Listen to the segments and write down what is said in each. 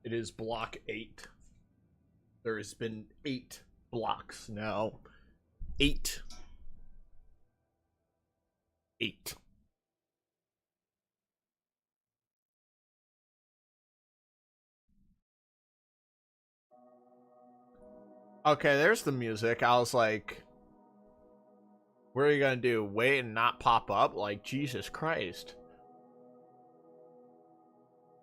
It is block 8. There has been 8 blocks now. 8. 8. Okay, there's the music. I was like, what are you gonna do? Wait and not pop up? Like, Jesus Christ.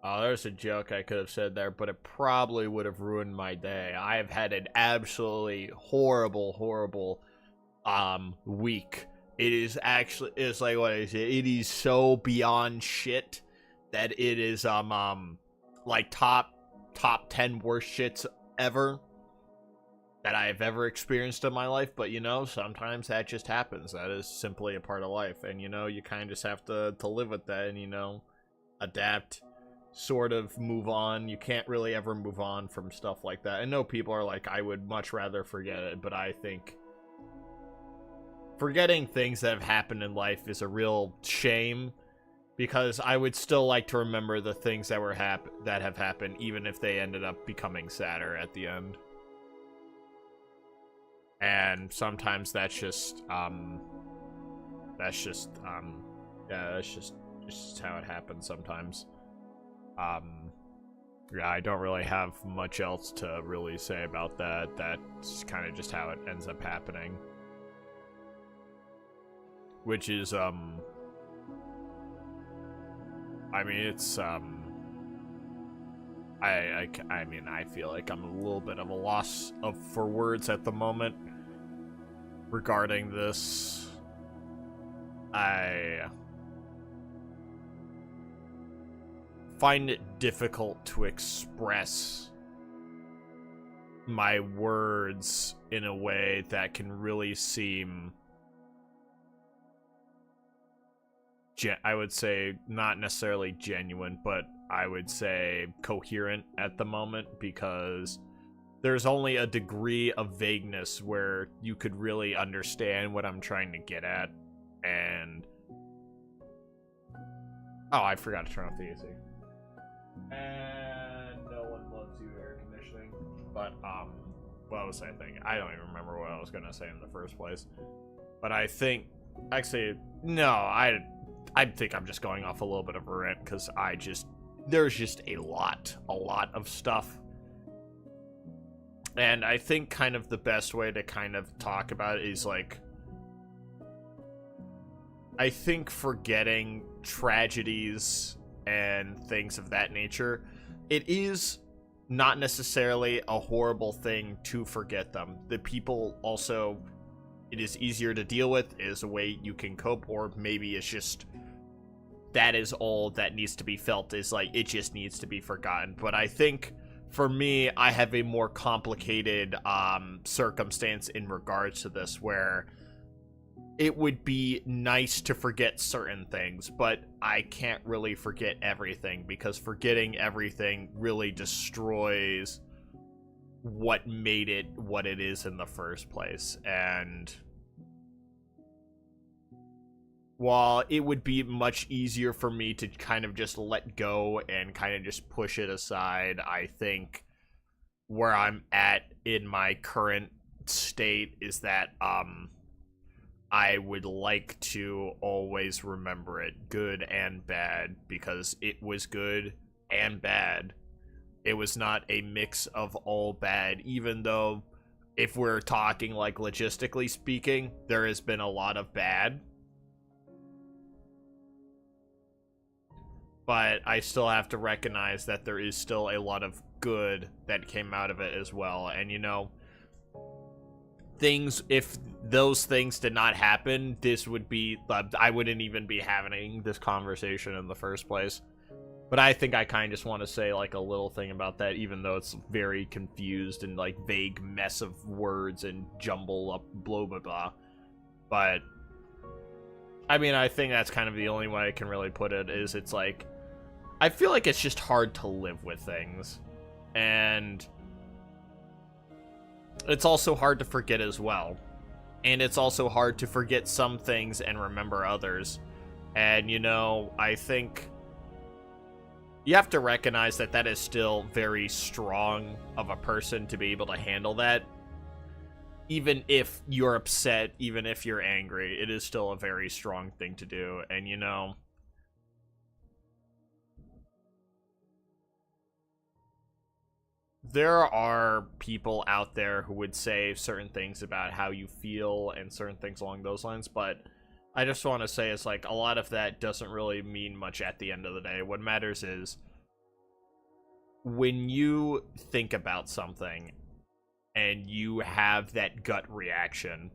Oh, there's a joke I could have said there, but it probably would have ruined my day. I have had an absolutely horrible week. It is actually, it's like what I said, it is so beyond shit that it is like top 10 worst shits ever that I have ever experienced in my life. But you know, sometimes that just happens. That is simply a part of life, and you know, you kind of just have to live with that, and you know, adapt, sort of move on. You can't really ever move on from stuff like that. I know people are like, I would much rather forget it, but I think forgetting things that have happened in life is a real shame, because I would still like to remember the things that were that have happened, even if they ended up becoming sadder at the end. And sometimes that's just yeah, that's just how it happens sometimes. Yeah, I don't really have much else to really say about that. That's kind of just how it ends up happening. Which is, I mean, it's, I mean, I feel like I'm a little bit of a loss for words at the moment regarding this. I find it difficult to express my words in a way that can really seem, I would say, not necessarily genuine, but I would say coherent at the moment, because there's only a degree of vagueness where you could really understand what I'm trying to get at. And oh, I forgot to turn off the AC. And no one loves you, air conditioning. But what was I thinking? I don't even remember what I was gonna say in the first place. But I think, actually, no, I think I'm just going off a little bit of a rant, because there's just a lot of stuff. And I think kind of the best way to kind of talk about it is, like, I think forgetting tragedies and things of that nature, it is not necessarily a horrible thing to forget them. The people also, it is easier to deal with, is a way you can cope, or maybe it's just that is all that needs to be felt, is like it just needs to be forgotten. But I think for me, I have a more complicated circumstance in regards to this, where it would be nice to forget certain things, but I can't really forget everything, because forgetting everything really destroys what made it what it is in the first place. And while it would be much easier for me to kind of just let go and kind of just push it aside, I think where I'm at in my current state is that I would like to always remember it, good and bad, because it was good and bad. It was not a mix of all bad, even though if we're talking like logistically speaking, there has been a lot of bad. But I still have to recognize that there is still a lot of good that came out of it as well. And you know, things, if those things did not happen, this would be, I wouldn't even be having this conversation in the first place. But I think I kind of just want to say like a little thing about that, even though it's very confused and like vague mess of words and jumble up blah blah blah. But I mean, I think that's kind of the only way I can really put it, is it's like, I feel like it's just hard to live with things. And it's also hard to forget as well. And it's also hard to forget some things and remember others. And, you know, I think you have to recognize that that is still very strong of a person to be able to handle that. Even if you're upset, even if you're angry, it is still a very strong thing to do. And, you know, there are people out there who would say certain things about how you feel and certain things along those lines, but I just want to say it's like a lot of that doesn't really mean much at the end of the day. What matters is when you think about something and you have that gut reaction,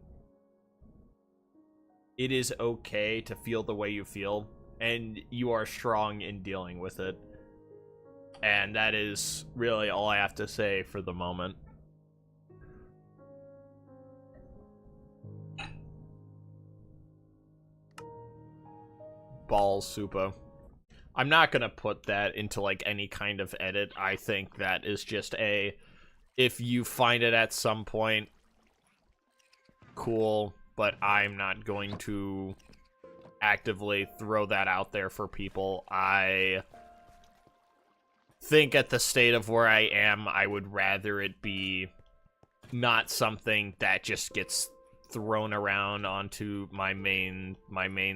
it is okay to feel the way you feel, and you are strong in dealing with it. And that is really all I have to say for the moment. Balls, Supa. I'm not gonna put that into like any kind of edit. I think that is just a, if you find it at some point, cool, but I'm not going to actively throw that out there for people. I think at the state of where I am, I would rather it be not something that just gets thrown around onto my main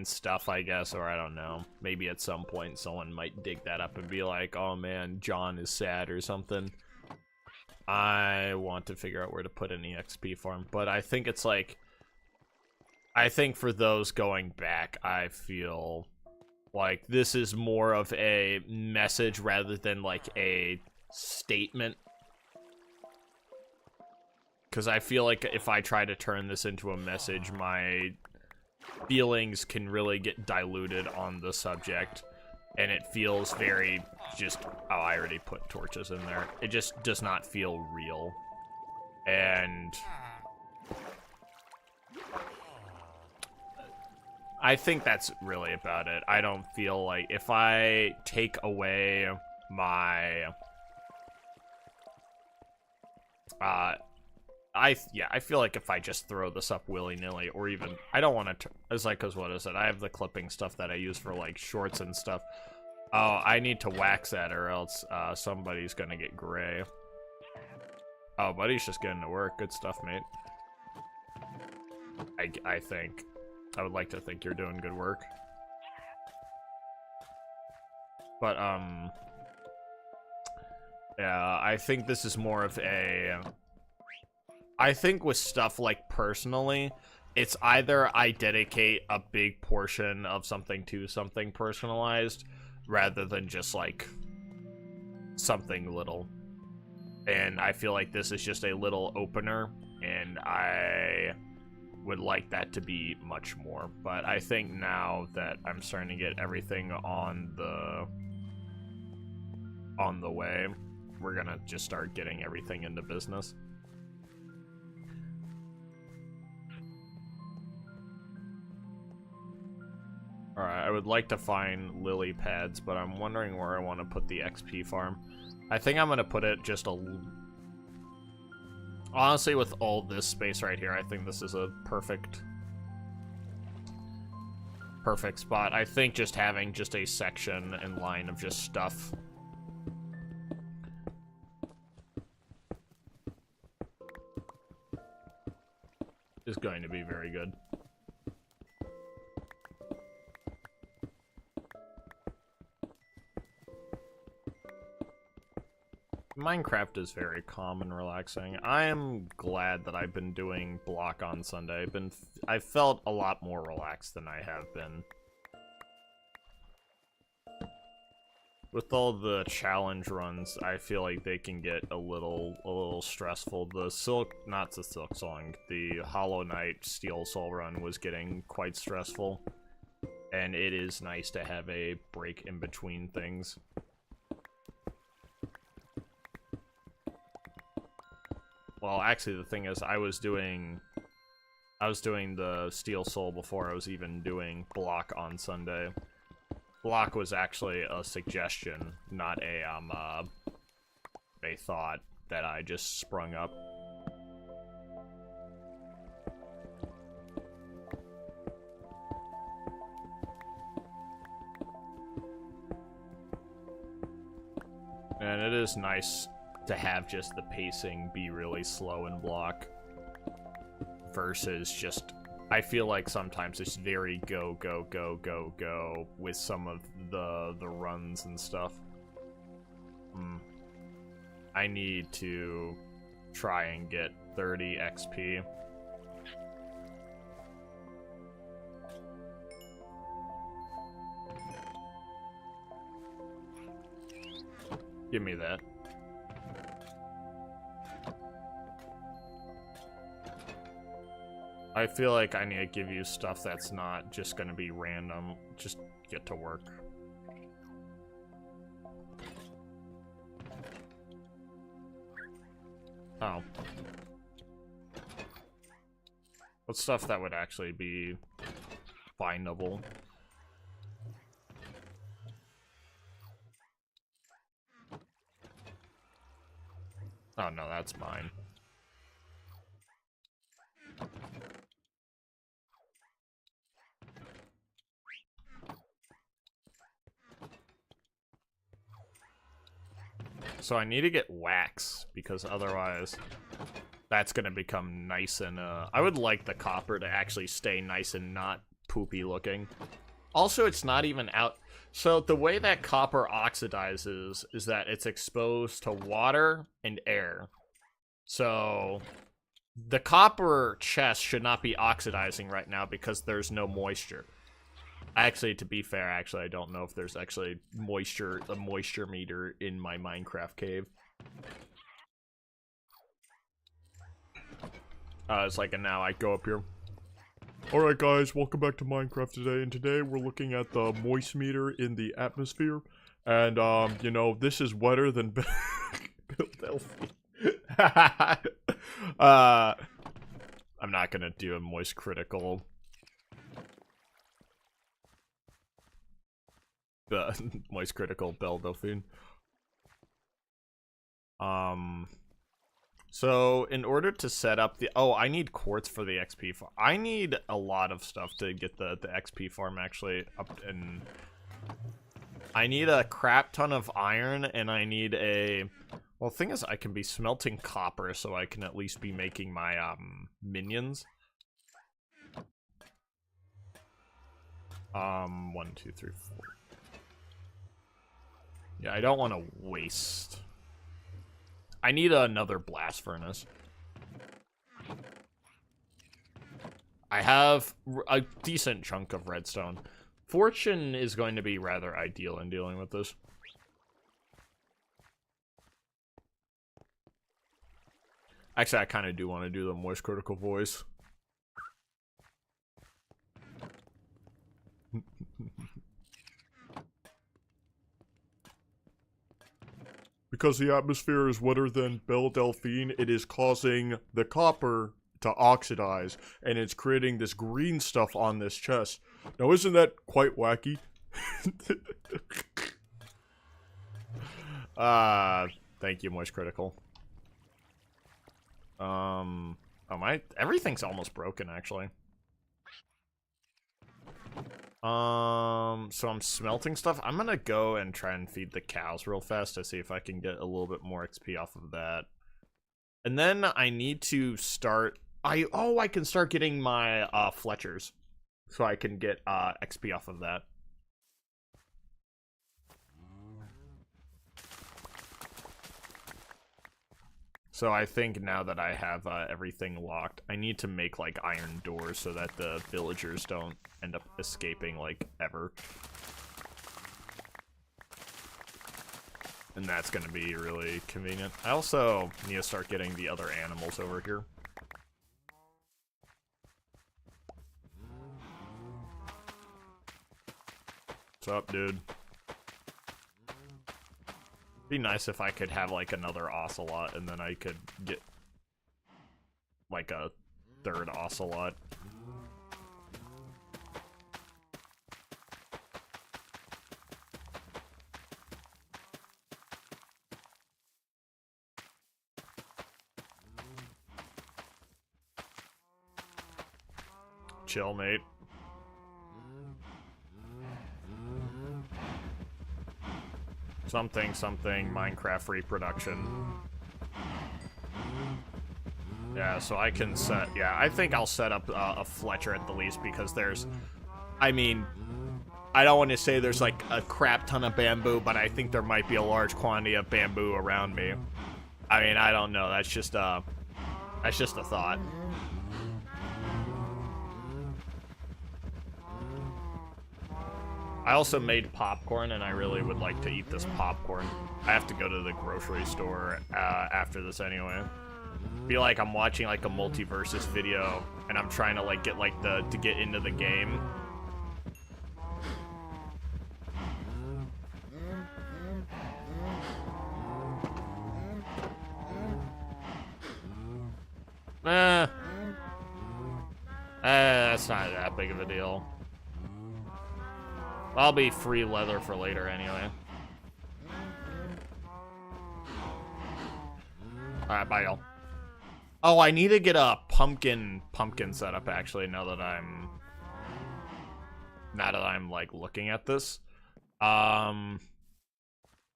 stuff, I guess, or I don't know. Maybe at some point someone might dig that up and be like, oh man, John is sad or something. I want to figure out where to put an EXP farm, but I think it's like, I think for those going back, I feel like this is more of a message rather than like a statement. Because I feel like if I try to turn this into a message, my feelings can really get diluted on the subject. And it feels very just, oh, I already put torches in there. It just does not feel real. And I think that's really about it. I don't feel like if I take away my I feel like if I just throw this up willy-nilly, or even, I don't want to, it's like, because what is it? I have the clipping stuff that I use for, like, shorts and stuff. Oh, I need to wax that, or else somebody's gonna get gray. Oh, buddy's just getting to work. Good stuff, mate. I think. I would like to think you're doing good work. But, yeah, I think this is more of a, I think with stuff like personally, it's either I dedicate a big portion of something to something personalized rather than just like something little. And I feel like this is just a little opener, and I would like that to be much more. But I think now that I'm starting to get everything on the way, we're gonna just start getting everything into business. Alright, I would like to find lily pads, but I'm wondering where I want to put the XP farm. I think I'm going to put it just a... Honestly, with all this space right here, I think this is a perfect spot. I think just having just a section and line of just stuff is going to be very good. Minecraft is very calm and relaxing. I am glad that I've been doing block on Sunday. I felt a lot more relaxed than I have been. With all the challenge runs, I feel like they can get a little stressful. Not the Silk Song, the Hollow Knight Steel Soul run was getting quite stressful. And it is nice to have a break in between things. Well, actually, the thing is, I was doing the Steel Soul before I was even doing block on Sunday. Block was actually a suggestion, not a thought that I just sprung up. And it is nice to have just the pacing be really slow in block versus just, I feel like sometimes it's very go, go, go, go, go with some of the runs and stuff. I need to try and get 30 XP. Give me that. I feel like I need to give you stuff that's not just gonna be random. Just get to work. Oh. What stuff that would actually be findable? Oh no, that's mine. So I need to get wax, because otherwise that's gonna become nice and, I would like the copper to actually stay nice and not poopy looking. Also, it's not even out. So the way that copper oxidizes is that it's exposed to water and air. So the copper chest should not be oxidizing right now because there's no moisture. Actually, to be fair, I don't know if there's actually a moisture meter in my Minecraft cave. It's like, and now I go up here. Alright guys, welcome back to Minecraft today, and today we're looking at the moist meter in the atmosphere. And, you know, this is wetter than Philadelphia. I'm not gonna do a moist critical. Moist critical Belle Delphine. So in order to set up the, I need quartz for the XP farm. I need a lot of stuff to get the XP farm actually up, and I need a crap ton of iron, and I need a, well, the thing is I can be smelting copper, so I can at least be making my minions. 1, 2, 3, 4. Yeah, I don't want to waste. I need another blast furnace. I have a decent chunk of redstone. Fortune is going to be rather ideal in dealing with this. Actually, I kind of do want to do the moist critical voice. Because the atmosphere is wetter than Belle Delphine, it is causing the copper to oxidize, and it's creating this green stuff on this chest. Now, isn't that quite wacky? Thank you, Moist Critical. Everything's almost broken, actually. So I'm smelting stuff. I'm gonna go and try and feed the cows real fast to see if I can get a little bit more XP off of that. And then I need to start, I can start getting my, Fletchers. So I can get, XP off of that. So I think now that I have everything locked, I need to make, like, iron doors so that the villagers don't end up escaping, like, ever. And that's gonna be really convenient. I also need to start getting the other animals over here. What's up, dude? Be nice if I could have, like, another ocelot, and then I could get, like, a third ocelot. Chill, mate. Something, Minecraft reproduction. Yeah, so I can set, yeah, I think I'll set up a Fletcher at the least, because there's, I mean, I don't want to say there's, like, a crap ton of bamboo, but I think there might be a large quantity of bamboo around me. I mean, I don't know, that's just a thought. I also made popcorn, and I really would like to eat this popcorn. I have to go to the grocery store after this anyway. Feel like I'm watching, like, a multiversus video, and I'm trying to, like, get, like, to get into the game. That's not that big of a deal. I'll be free leather for later anyway. Alright, bye, y'all. Oh, I need to get a pumpkin setup, actually, now that I'm like looking at this.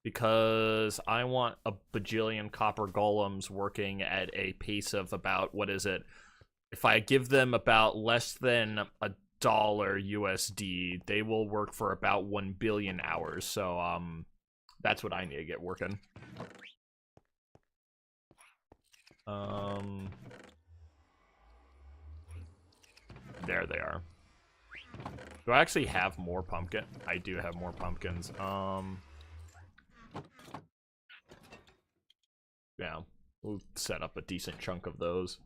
Because I want a bajillion copper golems working at a pace of about, what is it? If I give them about less than $1 USD, they will work for about 1 billion hours. So, that's what I need to get working. There they are. Do I actually have more pumpkin? I do have more pumpkins. Yeah, we'll set up a decent chunk of those.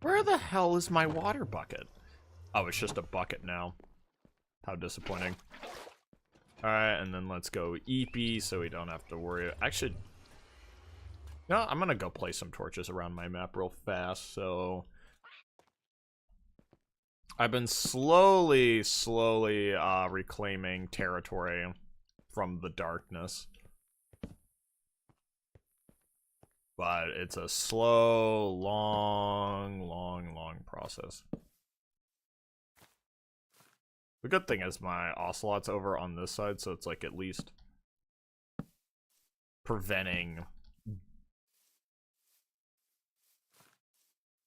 Where the hell is my water bucket? Oh, it's just a bucket now. How disappointing. Alright, and then let's go EP so we don't have to worry. Actually, no, I'm gonna go place some torches around my map real fast, so... I've been slowly reclaiming territory from the darkness. But it's a slow, long process. The good thing is my ocelot's over on this side, so it's like at least preventing... I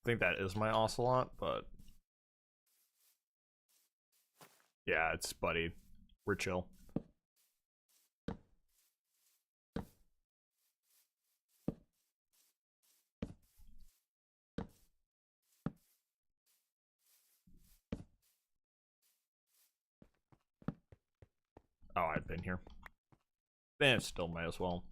think that is my ocelot, but... Yeah, it's buddy. We're chill. Oh, I've been here. Then still might as well.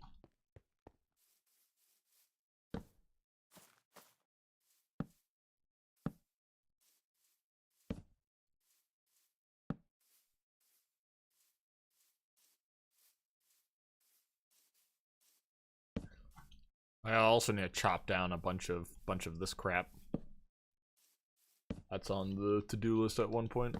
I also need to chop down a bunch of this crap. That's on the to-do list at one point.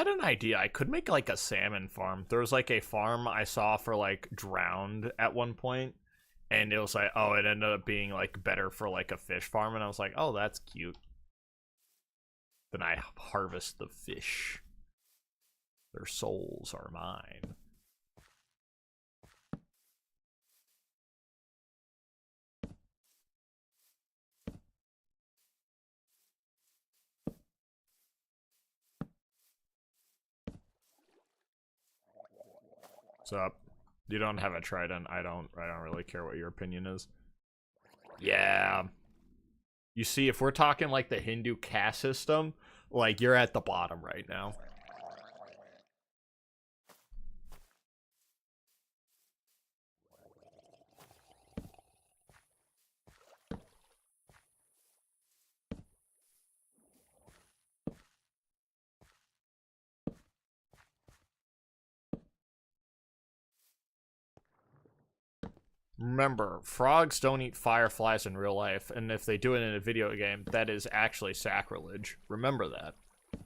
had an idea. I could make like a salmon farm. There was like a farm I saw for like drowned at one point, and it was like, oh, it ended up being like better for like a fish farm, and I was like, oh, that's cute. Then I harvest the fish. Their souls are mine. What's up? You don't have a trident. I don't really care what your opinion is. Yeah. You see, if we're talking like the Hindu caste system, like you're at the bottom right now. Remember, frogs don't eat fireflies in real life, and if they do it in a video game, that is actually sacrilege. Remember that. I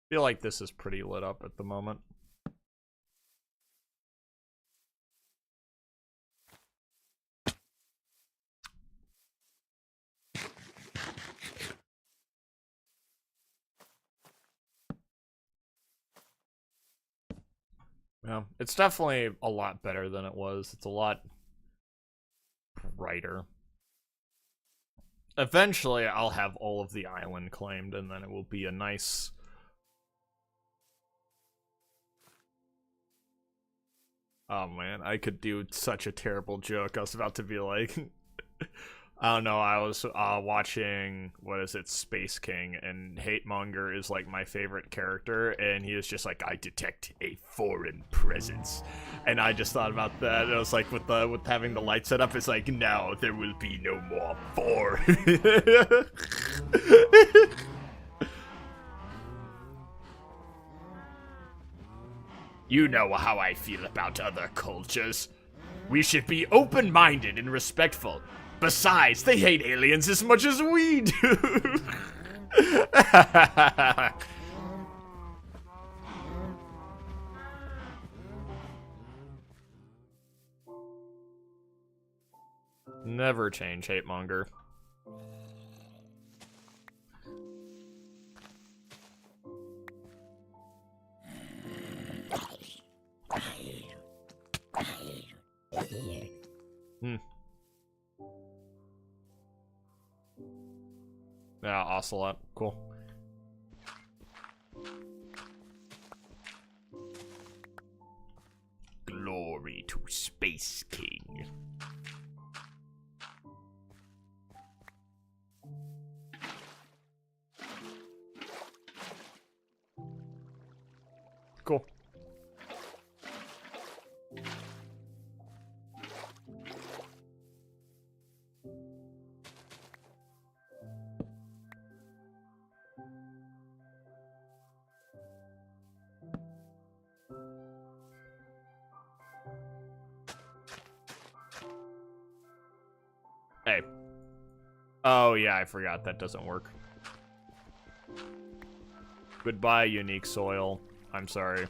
feel like this is pretty lit up at the moment. Yeah, it's definitely a lot better than it was. It's a lot brighter. Eventually, I'll have all of the island claimed, and then it will be a nice... Oh man, I could do such a terrible joke. I was about to be like... I don't know, I was watching, what is it, Space King, and Hatemonger is like my favorite character, and he is just like, I detect a foreign presence. And I just thought about that, and I was like, with having the light set up, it's like, now there will be no more four. You know how I feel about other cultures. We should be open-minded and respectful. Besides, they hate aliens as much as we do. Never change, Hatemonger. Yeah, Ocelot. Cool. Glory to Space King. Cool. Hey. Oh, yeah, I forgot. That doesn't work. Goodbye, unique soil. I'm sorry.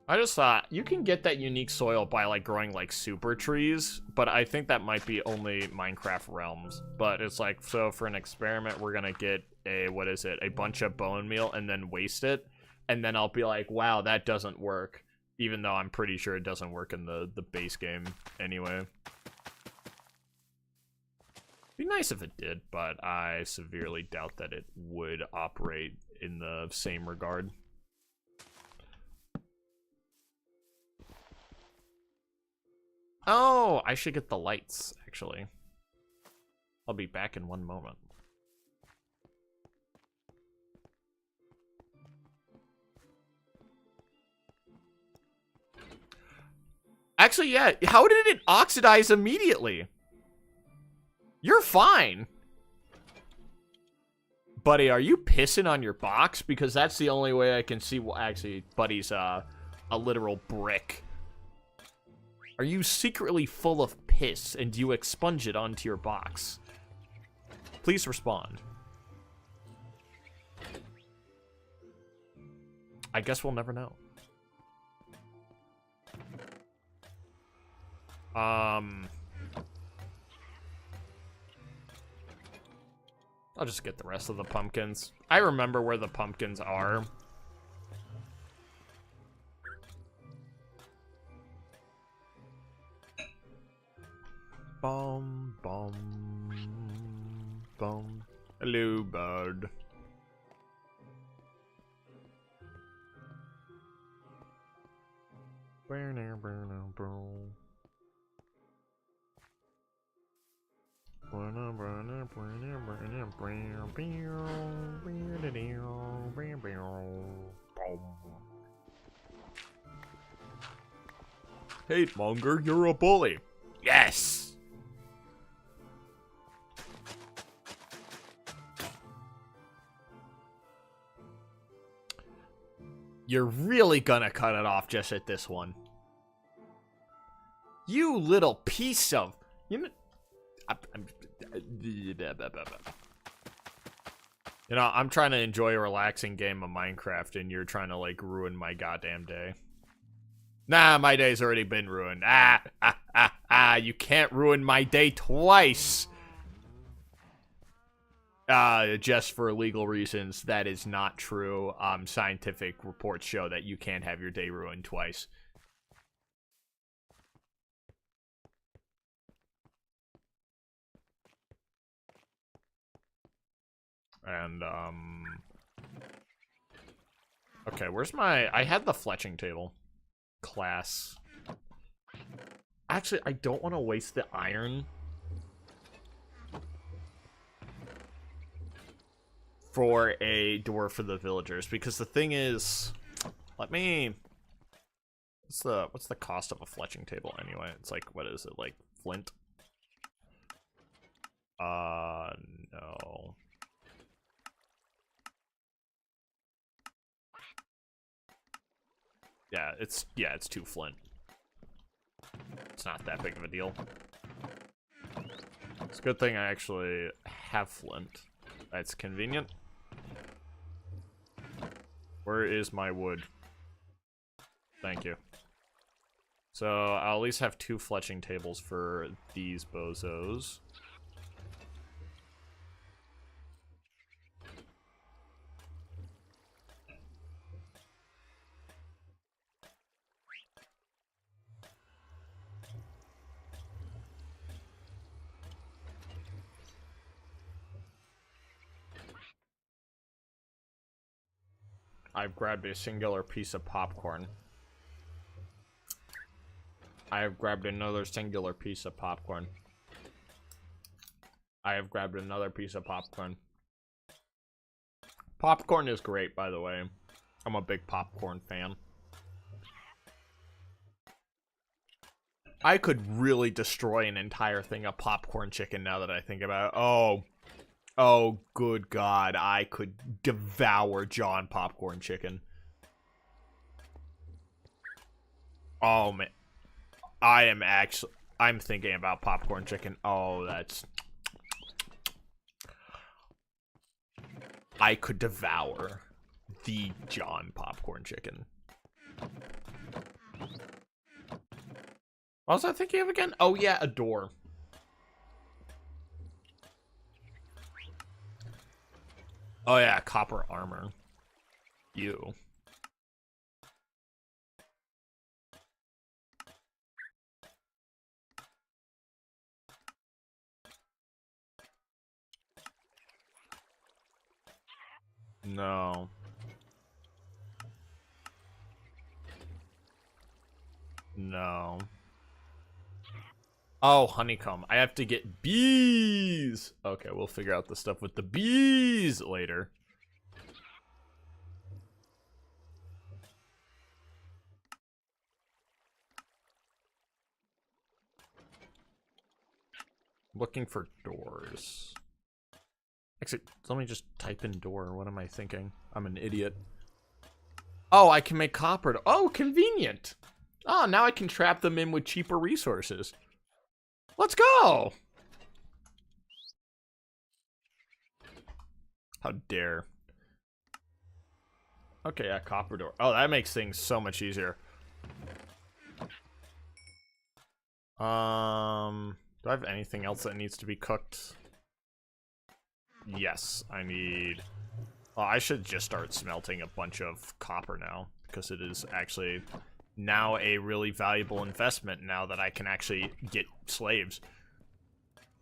I just thought, you can get that unique soil by, like, growing, like, super trees, but I think that might be only Minecraft realms. But it's like, so for an experiment, we're gonna get a, what is it, a bunch of bone meal and then waste it, and then I'll be like, wow, that doesn't work, even though I'm pretty sure it doesn't work in the base game anyway. Be nice if it did, but I severely doubt that it would operate in the same regard. Oh, I should get the lights, actually. I'll be back in one moment. Actually, yeah, how did it oxidize immediately? You're fine. Buddy, are you pissing on your box? Because that's the only way I can see. Well, actually, Buddy's a literal brick. Are you secretly full of piss and do you expunge it onto your box? Please respond. I guess we'll never know. I'll just get the rest of the pumpkins. I remember where the pumpkins are. Bum, bum, bum. Hello, bird. Hate monger, you're a bully. Yes. You're really gonna cut it off just at this one. You little piece of... You know, I'm trying to enjoy a relaxing game of Minecraft, and you're trying to, like, ruin my goddamn day. Nah, my day's already been ruined. You can't ruin my day twice! Just for legal reasons, that is not true. Scientific reports show that you can't have your day ruined twice. And, okay, where's my... I had the fletching table. Class. Actually, I don't want to waste the iron for a door for the villagers, because the thing is, let me... What's the cost of a fletching table anyway? It's like, what is it, like flint? No. Yeah, it's 2 flint. It's not that big of a deal. It's a good thing I actually have flint. That's convenient. Where is my wood? Thank you. So I'll at least have 2 fletching tables for these bozos. I've grabbed a singular piece of popcorn. I have grabbed another singular piece of popcorn. I have grabbed another piece of popcorn. Popcorn is great, by the way. I'm a big popcorn fan. I could really destroy an entire thing of popcorn chicken now that I think about it. Oh, good God. I could devour John popcorn chicken. Oh, man. I'm thinking about popcorn chicken. Oh, that's... I could devour the John popcorn chicken. What was I thinking of again? Oh, yeah, a door. Oh, yeah, copper armor. You. No. No. Oh, honeycomb. I have to get bees. Okay, we'll figure out the stuff with the bees later. Looking for doors. Actually, let me just type in door. What am I thinking? I'm an idiot. Oh, I can make copper. Oh, convenient. Oh, now I can trap them in with cheaper resources. Let's go. How dare. Okay, yeah, copper door. Oh, that makes things so much easier. Do I have anything else that needs to be cooked? Yes, I need... Oh, I should just start smelting a bunch of copper now, because it is actually now a really valuable investment now that I can actually get slaves.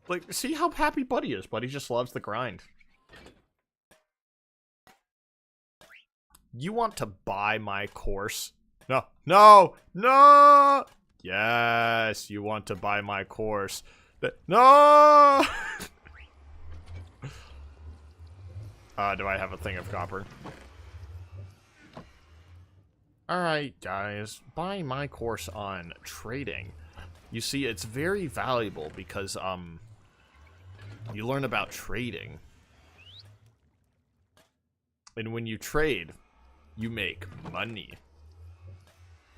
Like, see how happy Buddy is. Buddy just loves the grind. You want to buy my course? No, no, no! Yes, you want to buy my course. No! Do I have a thing of copper? Alright, guys. Buy my course on trading. You see, it's very valuable because, you learn about trading. And when you trade, you make money.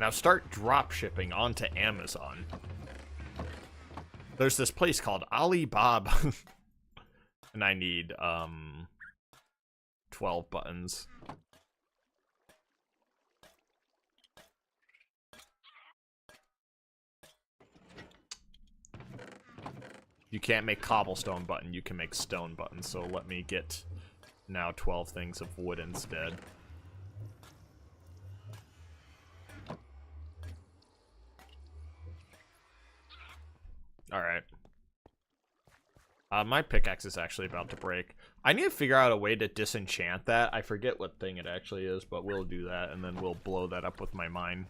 Now start drop shipping onto Amazon. There's this place called Alibaba. And I need, 12 buttons. You can't make cobblestone button, you can make stone buttons, so let me get now 12 things of wood instead. Alright. My pickaxe is actually about to break. I need to figure out a way to disenchant that. I forget what thing it actually is, but we'll do that, and then we'll blow that up with my mine.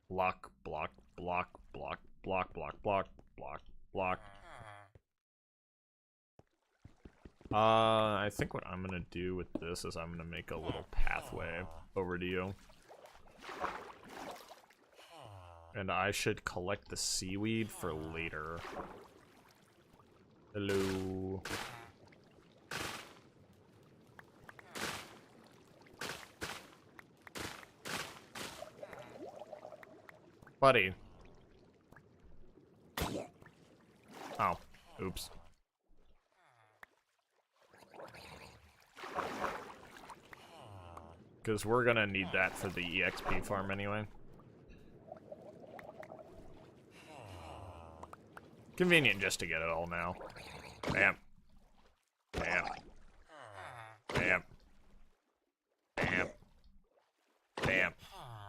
Block, block, block, block, block, block, block, block, block. I think what I'm gonna do with this is I'm gonna make a little pathway over to you. And I should collect the seaweed for later. Hello. Buddy. Oh, oops. Because we're gonna need that for the EXP farm anyway. Convenient just to get it all now. Bam. Bam. Bam. Bam. Bam.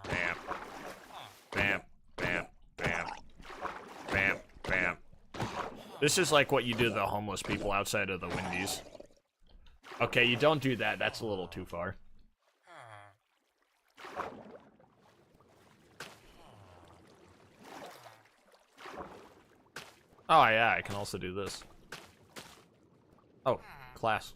Bam. Bam. Bam. Bam. Bam. Bam. This is like what you do to the homeless people outside of the Wendy's. Okay, you don't do that. That's a little too far. Oh, yeah, I can also do this. Oh, class.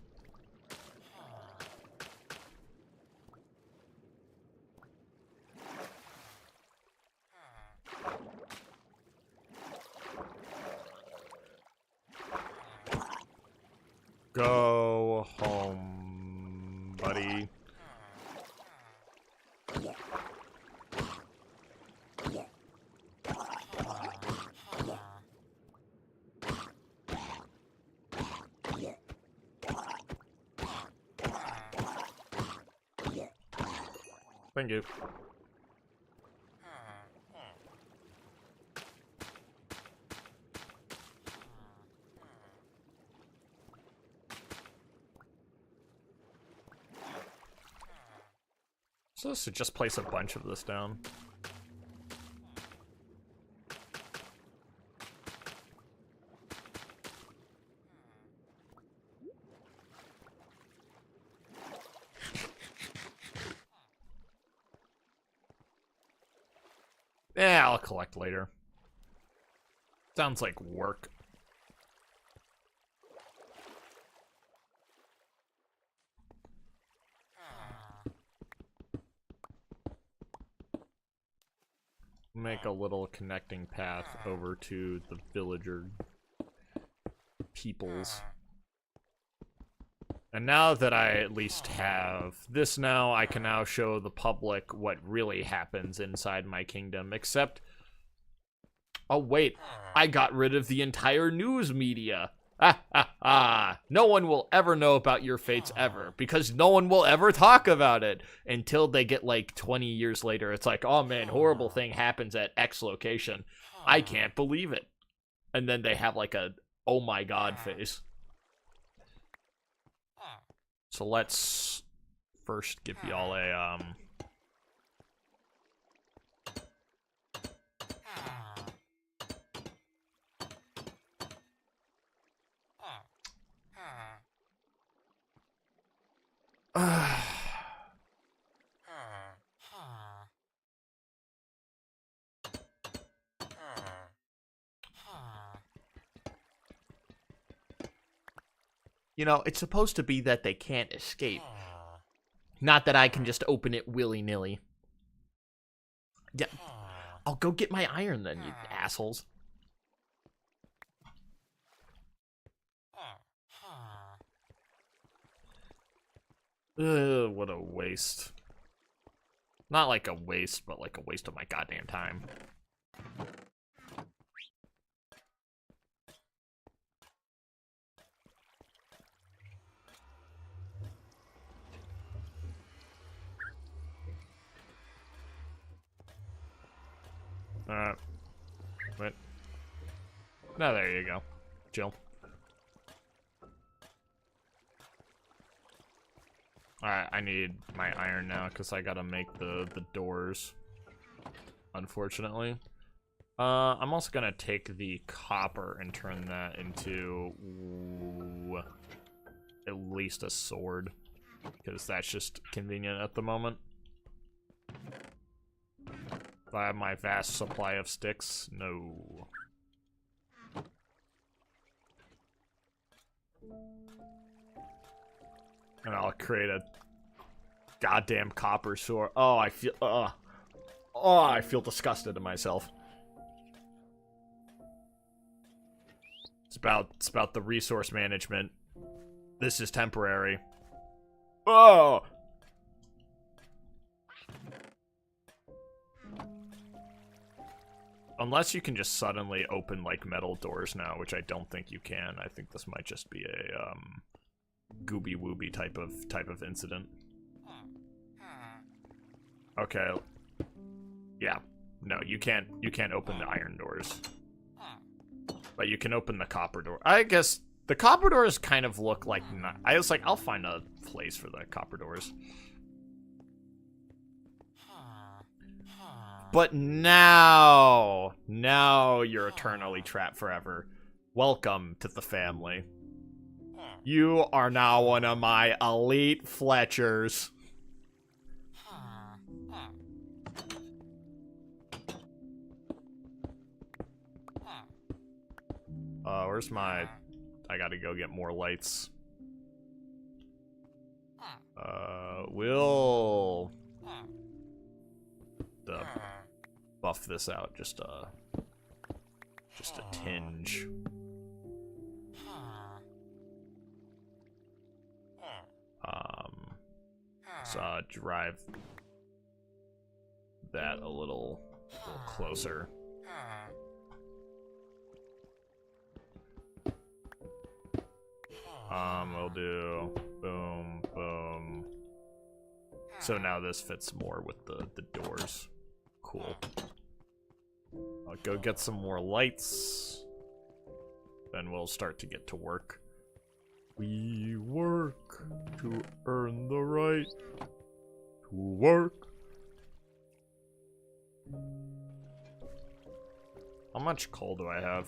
Go home, buddy. Thank you. So this should just place a bunch of this down. Yeah, I'll collect later. Sounds like work. Make a little connecting path over to the villager peoples. And now that I at least have this now, I can now show the public what really happens inside my kingdom, except... Oh, wait. I got rid of the entire news media. Ah, ah, ah. No one will ever know about your fates ever, because no one will ever talk about it until they get, like, 20 years later. It's like, oh, man, horrible thing happens at X location. I can't believe it. And then they have, like, a, oh my god face. So let's first give y'all a, you know, it's supposed to be that they can't escape. Not that I can just open it willy-nilly. Yeah, I'll go get my iron then, you assholes. Ugh, what a waste. Not like a waste, but like a waste of my goddamn time. Wait. No, there you go. Jill. Alright, I need my iron now, because I gotta make the doors. Unfortunately. I'm also gonna take the copper and turn that into... at least a sword. Because that's just convenient at the moment. Do I have my vast supply of sticks? No. And I'll create a goddamn copper sword. Oh, I feel, oh, I feel disgusted in myself. It's about the resource management. This is temporary. Oh! Unless you can just suddenly open, like, metal doors now, which I don't think you can. I think this might just be a, gooby-wooby type of incident. Okay. Yeah. No, you can't open the iron doors. But you can open the copper door. I guess the copper doors kind of look like... I was like, I'll find a place for the copper doors. But now you're eternally trapped forever. Welcome to the family. You are now one of my elite Fletchers. Where's my... I gotta go get more lights. We'll... buff this out just a tinge. So drive that a little closer. We'll do boom, boom. So now this fits more with the doors. Cool. I'll go get some more lights. Then we'll start to get to work. We work to earn the right to work. How much coal do I have?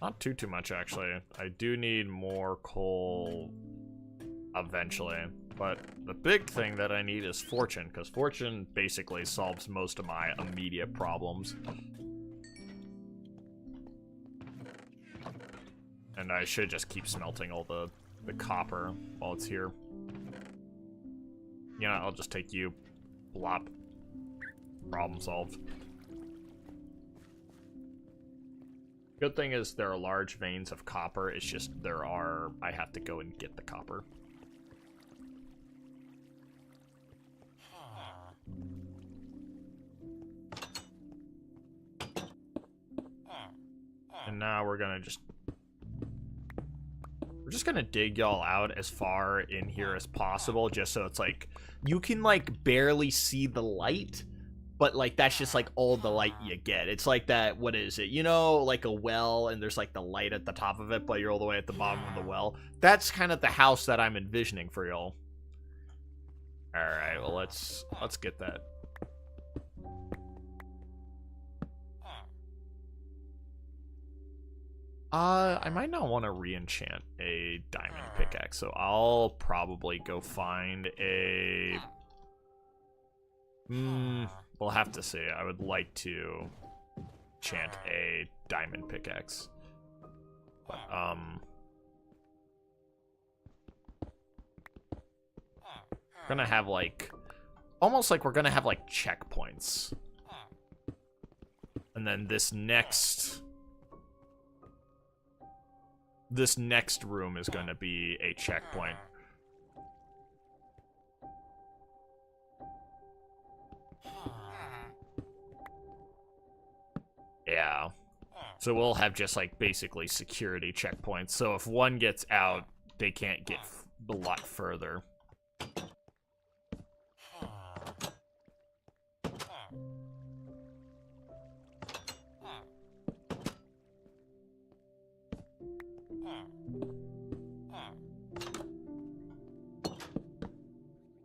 Not too much, actually. I do need more coal eventually. But the big thing that I need is fortune, because fortune basically solves most of my immediate problems. And I should just keep smelting all the copper while it's here. You know, I'll just take you. Blop. Problem solved. Good thing is there are large veins of copper. It's just I have to go and get the copper. And now we're just gonna dig y'all out as far in here as possible, just so it's like you can like barely see the light, but like that's just like all the light you get. It's like that, what is it, you know, like a well and there's like the light at the top of it, but you're all the way at the bottom of the well. That's kind of the house that I'm envisioning for y'all. All right, well let's get that. I might not want to re-enchant a diamond pickaxe, so I'll probably go find a... we'll have to see. I would like to enchant a diamond pickaxe. But, we're gonna have, like... almost like we're gonna have, like, checkpoints. And then this next room is going to be a checkpoint. Yeah. So we'll have just like basically security checkpoints. So if one gets out, they can't get a lot further.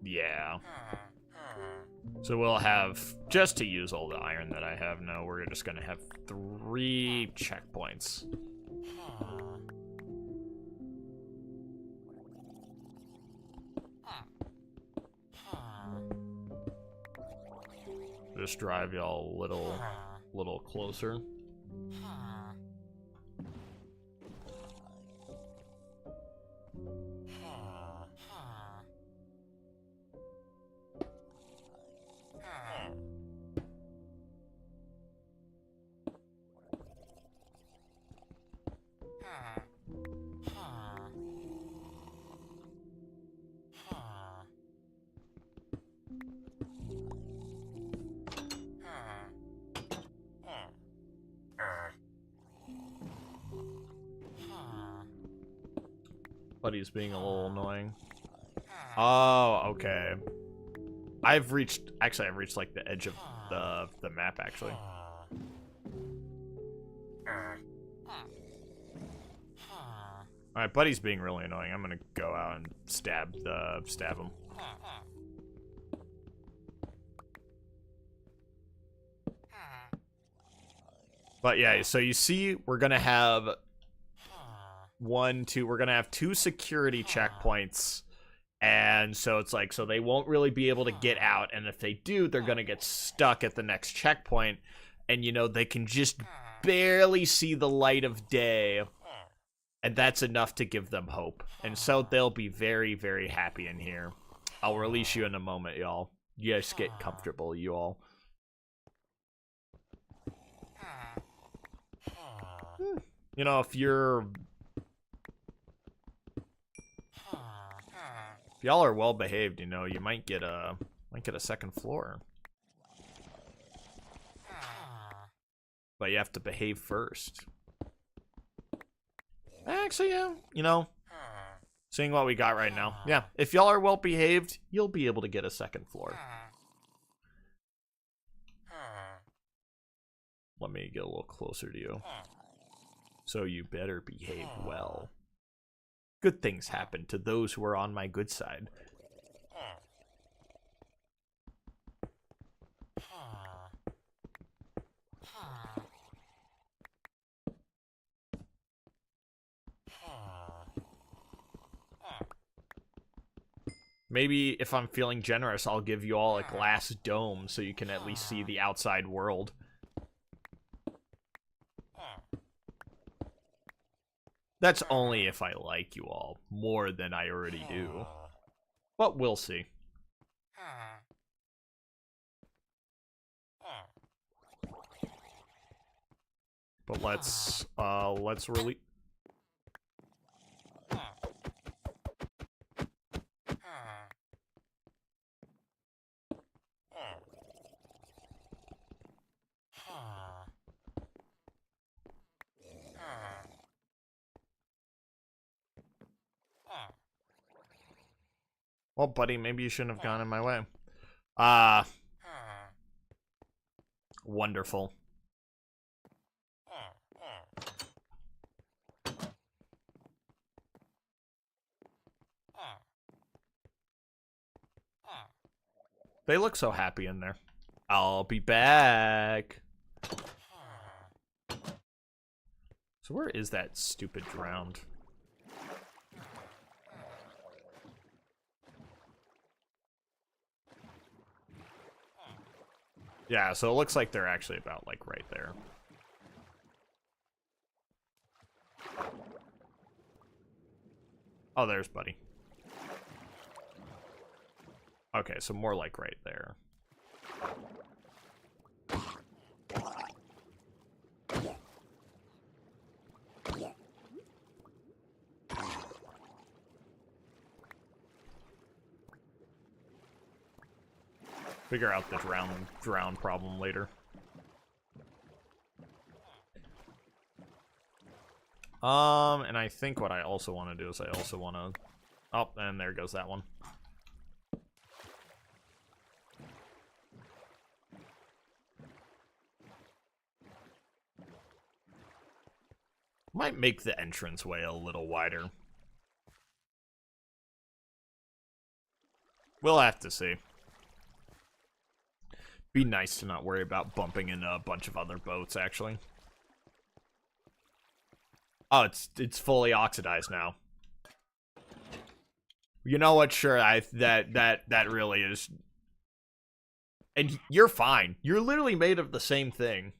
Yeah. So we'll have, just to use all the iron that I have now, we're just gonna have 3 checkpoints. Just drive y'all a little closer. Buddy's being a little annoying. Oh, okay. I've reached like the edge of the map actually. Alright, Buddy's being really annoying. I'm gonna go out and stab him. But yeah, so you see we're gonna have we're gonna have 2 security checkpoints, and so it's like, so they won't really be able to get out, and if they do, they're gonna get stuck at the next checkpoint, and you know, they can just barely see the light of day, and that's enough to give them hope, and so they'll be very, very happy in here. I'll release you in a moment, y'all. You guys get comfortable, you all. You know, if y'all are well behaved, you know, you might get a second floor. But you have to behave first. Actually, yeah, you know, seeing what we got right now. Yeah, if y'all are well behaved, you'll be able to get a second floor. Let me get a little closer to you. So you better behave well. Good things happen to those who are on my good side. Maybe if I'm feeling generous, I'll give you all a glass dome so you can at least see the outside world. That's only if I like you all more than I already do. But we'll see. But let's release. Well, buddy, maybe you shouldn't have gone in my way. Wonderful. They look so happy in there. I'll be back. So where is that stupid drowned? Yeah, so it looks like they're actually about, like, right there. Oh, there's Buddy. Okay, so more like right there. Figure out the drown problem later. And I think what I also want to do is I also want to... Oh, and there goes that one. Might make the entranceway a little wider. We'll have to see. Be nice to not worry about bumping into a bunch of other boats, actually. Oh, it's fully oxidized now. You know what? Sure, that really is. And you're fine. You're literally made of the same thing.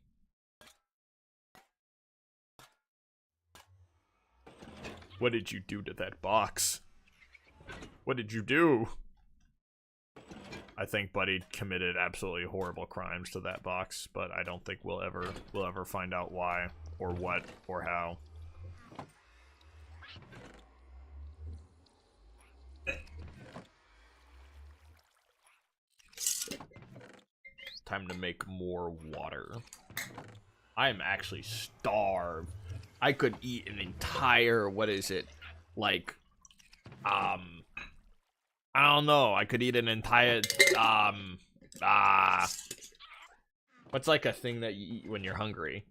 What did you do to that box? What did you do? I think Buddy committed absolutely horrible crimes to that box, but I don't think we'll ever find out why or what or how. Time to make more water. I am actually starved. I could eat an entire, what is it? Like, I don't know. I could eat an entire, what's like a thing that you eat when you're hungry?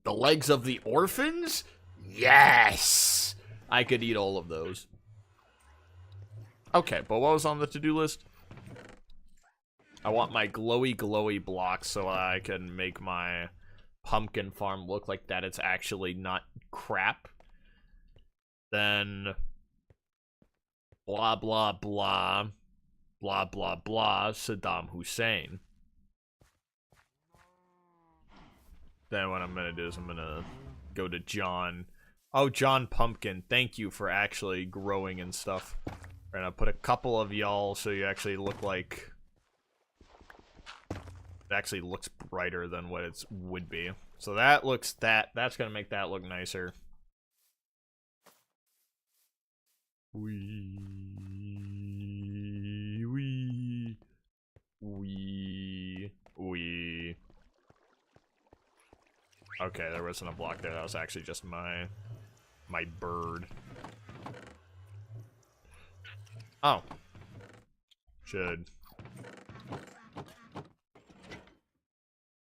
The legs of the orphans? Yes! I could eat all of those. Okay, but what was on the to-do list? I want my glowy blocks so I can make my pumpkin farm look like that it's actually not crap. Then blah blah blah blah blah blah Saddam Hussein. Then what I'm gonna do is I'm gonna go to John. Oh, John Pumpkin, thank you for actually growing and stuff. We're gonna put a couple of y'all so you actually look like it actually looks brighter than what it would be. So that looks that's gonna make that look nicer. Wee. Okay, there wasn't a block there. That was actually just my bird. Oh. Should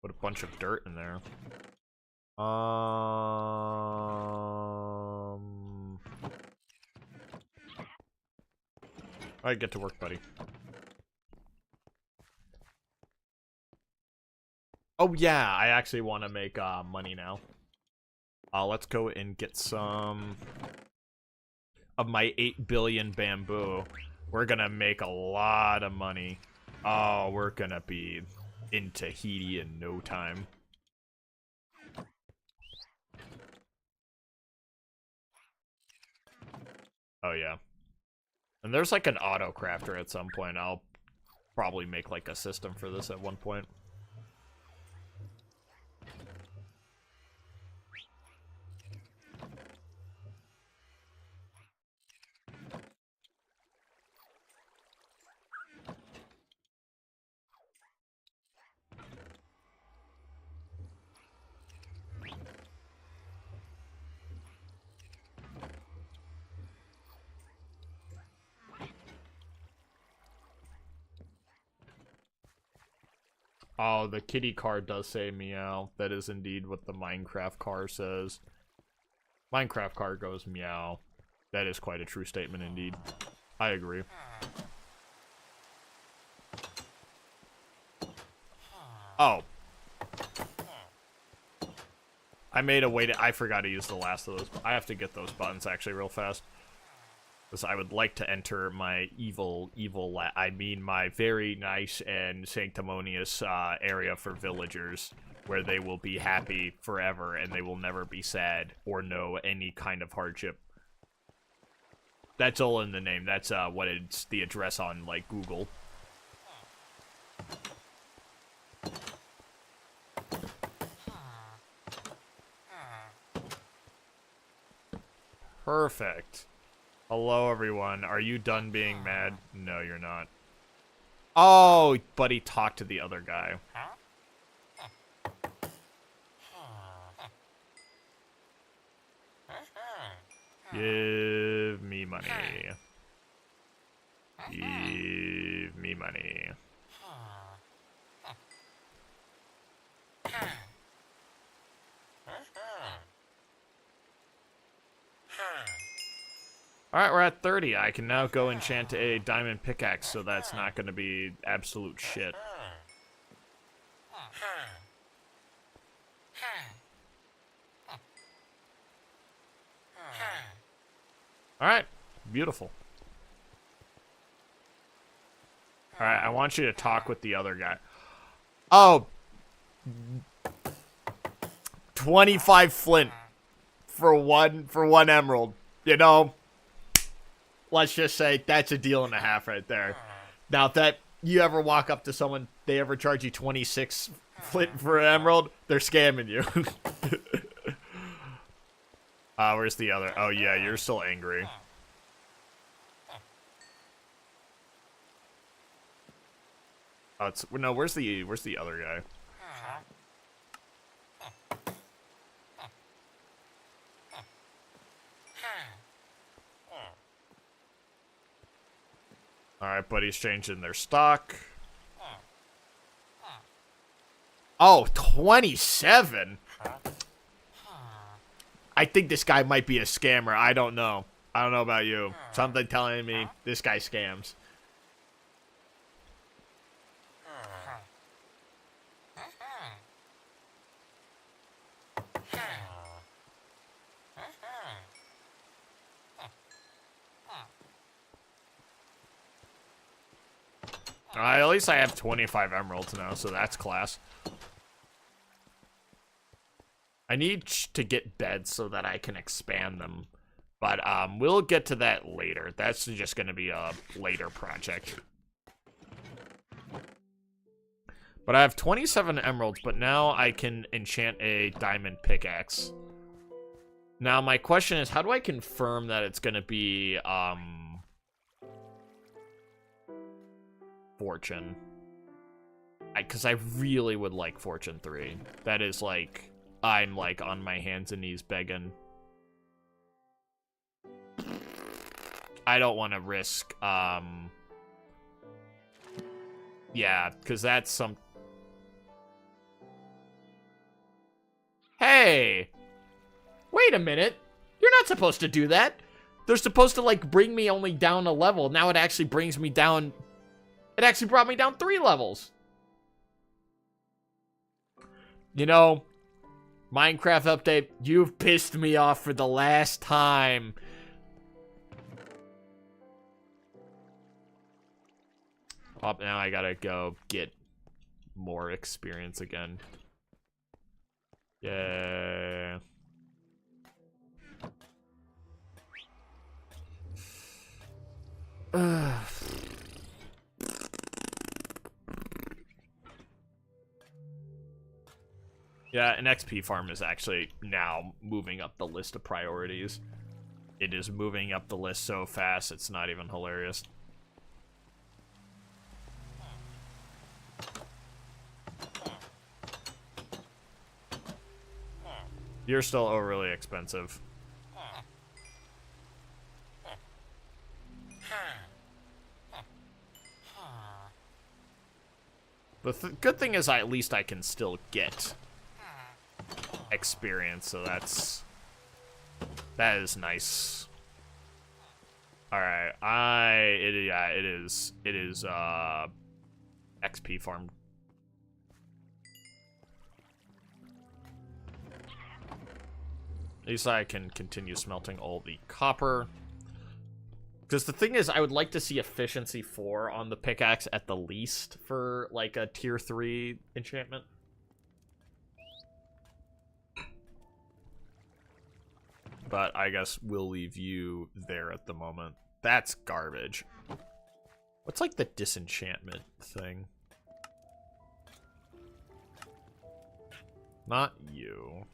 put a bunch of dirt in there. Alright, get to work, buddy. Oh yeah, I actually want to make money now. Let's go and get some of my 8 billion bamboo. We're gonna make a lot of money. Oh, we're gonna be in Tahiti in no time. Oh yeah. And there's like an auto crafter at some point. I'll probably make like a system for this at one point. Oh, the kitty car does say meow. That is indeed what the Minecraft car says. Minecraft car goes meow. That is quite a true statement indeed. I agree. Oh. I made a way to... I forgot to use the last of those. I have to get those buttons actually real fast. Because I would like to enter my I mean my very nice and sanctimonious area for villagers, where they will be happy forever and they will never be sad or know any kind of hardship. That's all in the name. That's what it's the address on, like, Google. Perfect. Hello, everyone. Are you done being mad? No, you're not. Oh, buddy, talk to the other guy. Give me money. Give me money. Alright, we're at 30. I can now go enchant a diamond pickaxe, so that's not going to be absolute shit. Alright, beautiful. Alright, I want you to talk with the other guy. Oh! 25 flint for one emerald. You know, let's just say that's a deal and a half right there. Now, if that you ever walk up to someone, they ever charge you 26 flint for an emerald, they're scamming you. Where's the other? Oh yeah, you're still angry. Oh, it's no. Where's the other guy? Alright, buddy's changing their stock. Oh, 27? I think this guy might be a scammer. I don't know. I don't know about you. Something telling me this guy scams. At least I have 25 emeralds now, so that's class. I need to get beds so that I can expand them. But we'll get to that later. That's just going to be a later project. But I have 27 emeralds, but now I can enchant a diamond pickaxe. Now my question is, how do I confirm that it's going to be Fortune? Because I really would like Fortune 3. That is like, I'm like on my hands and knees begging. I don't want to risk, yeah, because that's some... Hey! Wait a minute! You're not supposed to do that! They're supposed to, like, bring me only down a level. Now it actually brings me down... It actually brought me down 3 levels! You know, Minecraft update, you've pissed me off for the last time. Oh, now I gotta go get more experience again. Yeah. Yeah, an XP farm is actually now moving up the list of priorities. It is moving up the list so fast, it's not even hilarious. You're still overly expensive. The good thing is at least I can still get experience, so that is nice. All right, it is XP farm. At least I can continue smelting all the copper. Because the thing is, I would like to see efficiency 4 on the pickaxe at the least for like a tier 3 enchantment. But I guess we'll leave you there at the moment. That's garbage. What's like the disenchantment thing? Not you.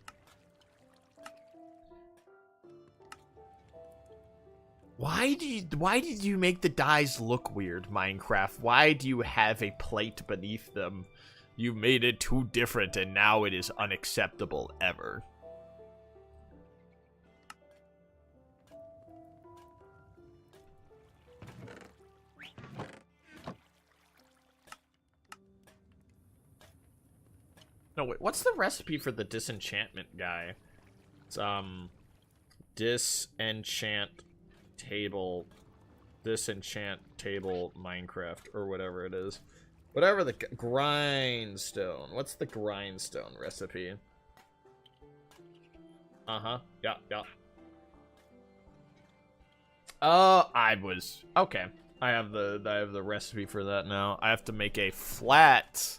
Why did you make the dyes look weird, Minecraft? Why do you have a plate beneath them? You made it too different and now it is unacceptable ever. No, wait, what's the recipe for the disenchantment guy? It's, disenchant table Minecraft, or whatever it is. Whatever the grindstone. What's the grindstone recipe? Uh-huh. Yeah, yeah. Okay. I have the recipe for that now. I have to make a flat.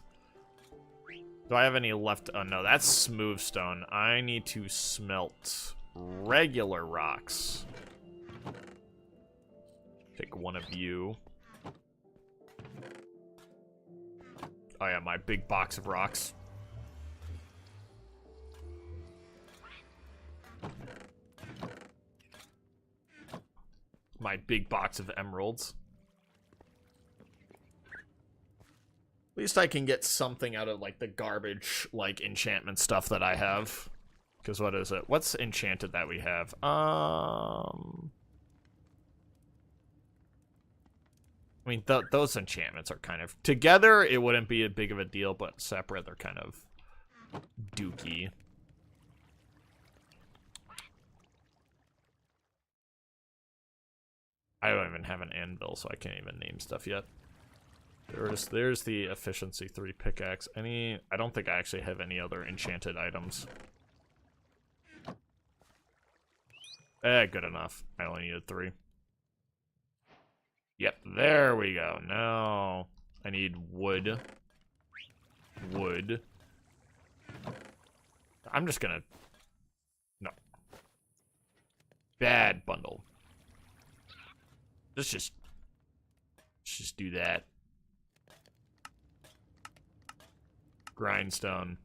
Do I have any left? Oh, no, that's smooth stone. I need to smelt regular rocks. Take one of you. Oh, yeah, my big box of rocks. My big box of emeralds. At least I can get something out of, like, the garbage, like, enchantment stuff that I have. Because what is it? What's enchanted that we have? I mean, those enchantments are kind of... Together, it wouldn't be a big of a deal, but separate, they're kind of dookie. I don't even have an anvil, so I can't even name stuff yet. There's the efficiency 3 pickaxe. I don't think I actually have any other enchanted items. Good enough. I only needed 3. Yep, there we go. Now I need wood. Wood. I'm just gonna... No. Bad bundle. Let's just do that. Grindstone.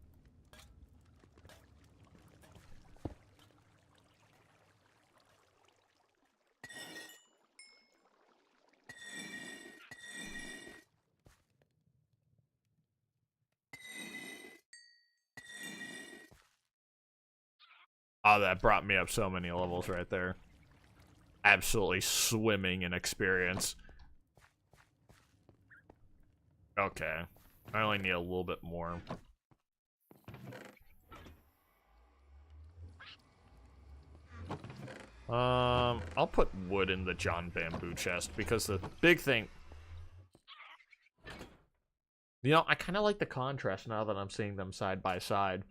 Oh, that brought me up so many levels right there. Absolutely swimming in experience. Okay. I only need a little bit more. I'll put wood in the John Bamboo chest because the big thing... You know, I kind of like the contrast now that I'm seeing them side by side.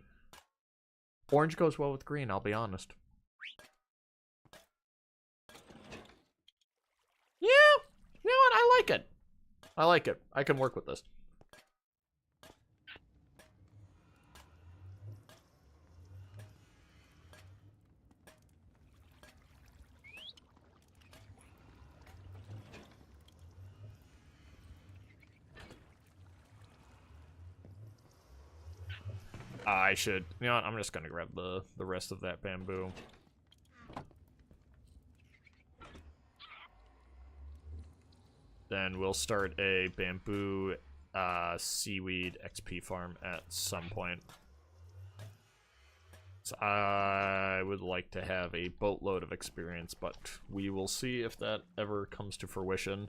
Orange goes well with green, I'll be honest. Yeah, you know what? I like it. I like it. I can work with this. I should, you know what, I'm just gonna grab the rest of that bamboo. Then we'll start a bamboo seaweed XP farm at some point. So I would like to have a boatload of experience, but we will see if that ever comes to fruition.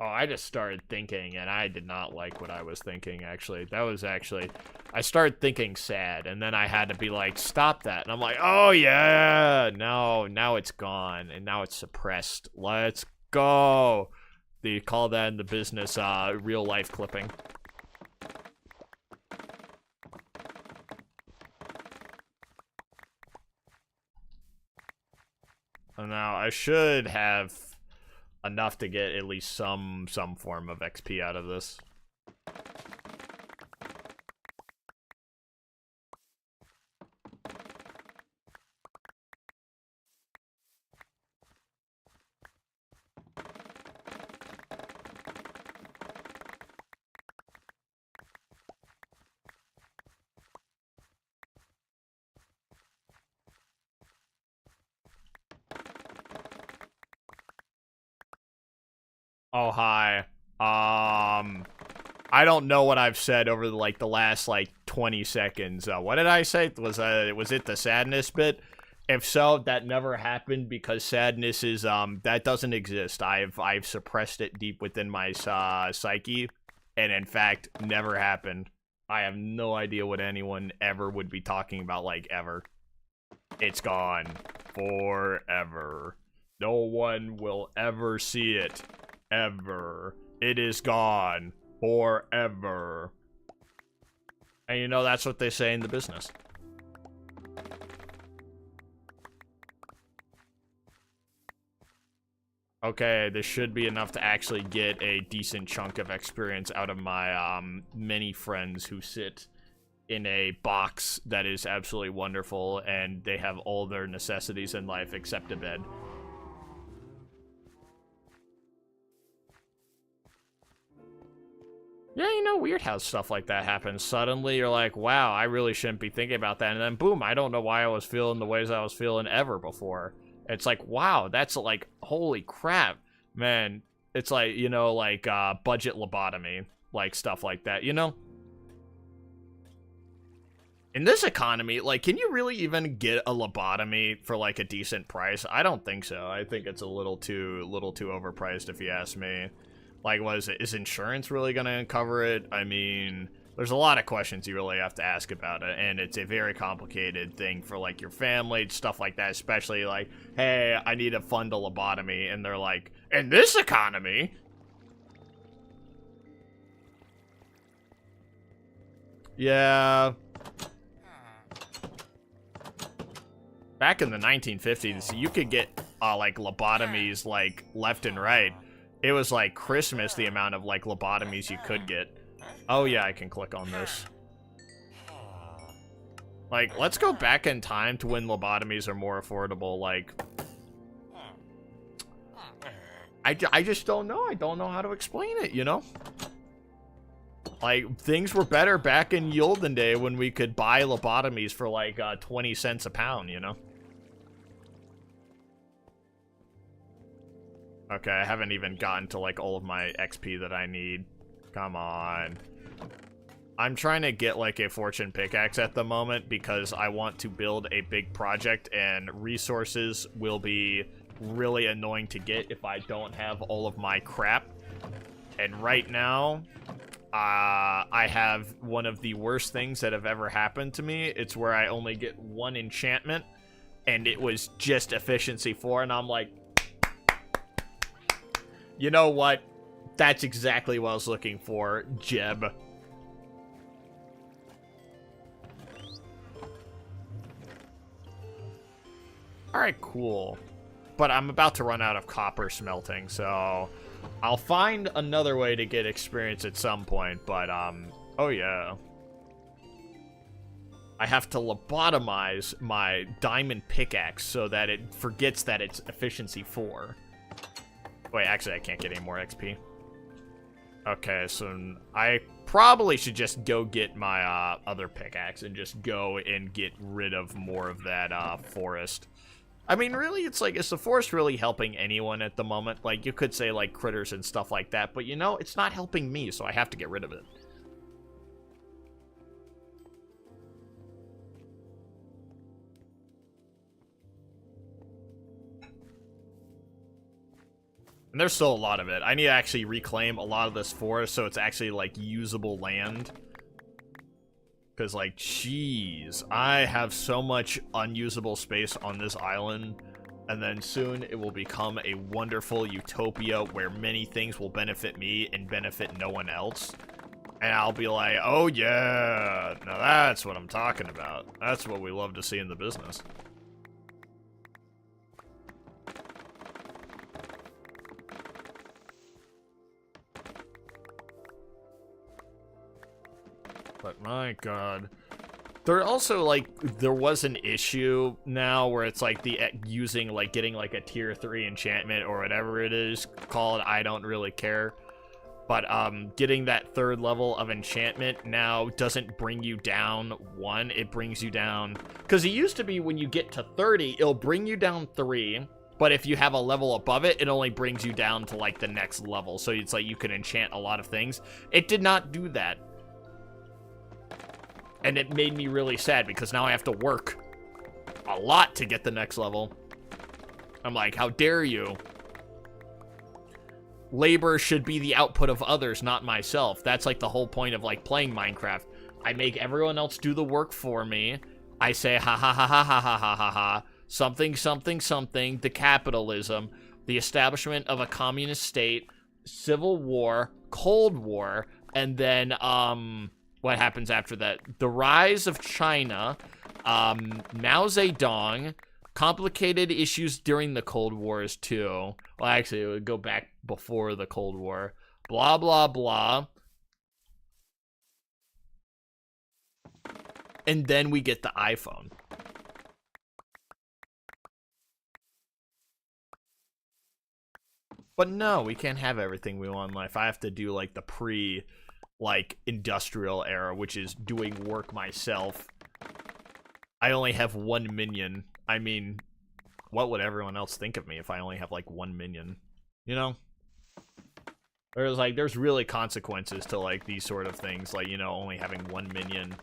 Oh, I just started thinking, and I did not like what I was thinking, actually. That was actually... I started thinking sad, and then I had to be like, stop that. And I'm like, oh, yeah! No, now it's gone, and now it's suppressed. Let's go! They call that in the business, real-life clipping. And now, I should have enough to get at least some form of XP out of this. Oh, hi. I don't know what I've said over the last 20 seconds. What did I say? Was it the sadness bit? If so, that never happened because sadness is that doesn't exist. I've suppressed it deep within my psyche, and in fact, never happened. I have no idea what anyone ever would be talking about, ever. It's gone forever. No one will ever see it. Ever. It is gone forever. And you know, that's what they say in the business. Okay, this should be enough to actually get a decent chunk of experience out of my many friends who sit in a box that is absolutely wonderful, and they have all their necessities in life except a bed. Yeah, you know, weird how stuff like that happens. Suddenly, you're like, wow, I really shouldn't be thinking about that. And then, boom, I don't know why I was feeling the ways I was feeling ever before. It's like, wow, that's like, holy crap. Man, it's like, you know, budget lobotomy. Stuff like that, you know? In this economy, can you really even get a lobotomy for, a decent price? I don't think so. I think it's a little too overpriced, if you ask me. What is it? Is insurance really gonna cover it? I mean, there's a lot of questions you really have to ask about it, and it's a very complicated thing for, your family, stuff like that, especially, hey, I need to fund a lobotomy, and they're like, in this economy? Yeah. Back in the 1950s, you could get, lobotomies, left and right. It was like Christmas, the amount of lobotomies you could get. Oh yeah, I can click on this. Let's go back in time to when lobotomies are more affordable. I just don't know. I don't know how to explain it, you know? Things were better back in the olden day when we could buy lobotomies for 20 cents a pound, you know? Okay, I haven't even gotten to, all of my XP that I need. Come on. I'm trying to get, a fortune pickaxe at the moment because I want to build a big project, and resources will be really annoying to get if I don't have all of my crap. And right now, I have one of the worst things that have ever happened to me. It's where I only get one enchantment, and it was just efficiency 4, and I'm like, you know what? That's exactly what I was looking for, Jeb. Alright, cool. But I'm about to run out of copper smelting, so I'll find another way to get experience at some point, but, oh yeah. I have to lobotomize my diamond pickaxe so that it forgets that it's efficiency 4. Wait, actually, I can't get any more XP. Okay, so I probably should just go get my other pickaxe and just go and get rid of more of that forest. I mean, really, it's is the forest really helping anyone at the moment? You could say, critters and stuff like that, but, you know, it's not helping me, so I have to get rid of it. And there's still a lot of it. I need to actually reclaim a lot of this forest so it's actually, like, usable land. Because, like, jeez, I have so much unusable space on this island. And then soon it will become a wonderful utopia where many things will benefit me and benefit no one else. And I'll be like, oh yeah, now that's what I'm talking about. That's what we love to see in the business. But my god. There also, like, there was an issue now where it's like using, like, getting like a tier 3 enchantment or whatever it is called, I don't really care. But getting that 3rd level of enchantment now doesn't bring you down 1, it brings you down... Because it used to be when you get to 30, it'll bring you down 3, but if you have a level above it, it only brings you down to, like, the next level. So it's like you can enchant a lot of things. It did not do that. And it made me really sad because now I have to work a lot to get the next level. I'm like, how dare you? Labor should be the output of others, not myself. That's like the whole point of like playing Minecraft. I make everyone else do the work for me. I say ha ha ha ha ha ha ha ha ha. Something something something. The capitalism, the establishment of a communist state, civil war, Cold War, and then what happens after that? The rise of China, Mao Zedong, complicated issues during the Cold Wars too. Well, actually, it would go back before the Cold War. Blah, blah, blah. And then we get the iPhone. But no, we can't have everything we want in life. I have to do, like, the industrial era, which is doing work myself. I only have 1 minion. I mean, what would everyone else think of me if I only have, like, 1 minion? You know? There's really consequences to, like, these sort of things. Like, you know, only having 1 minion.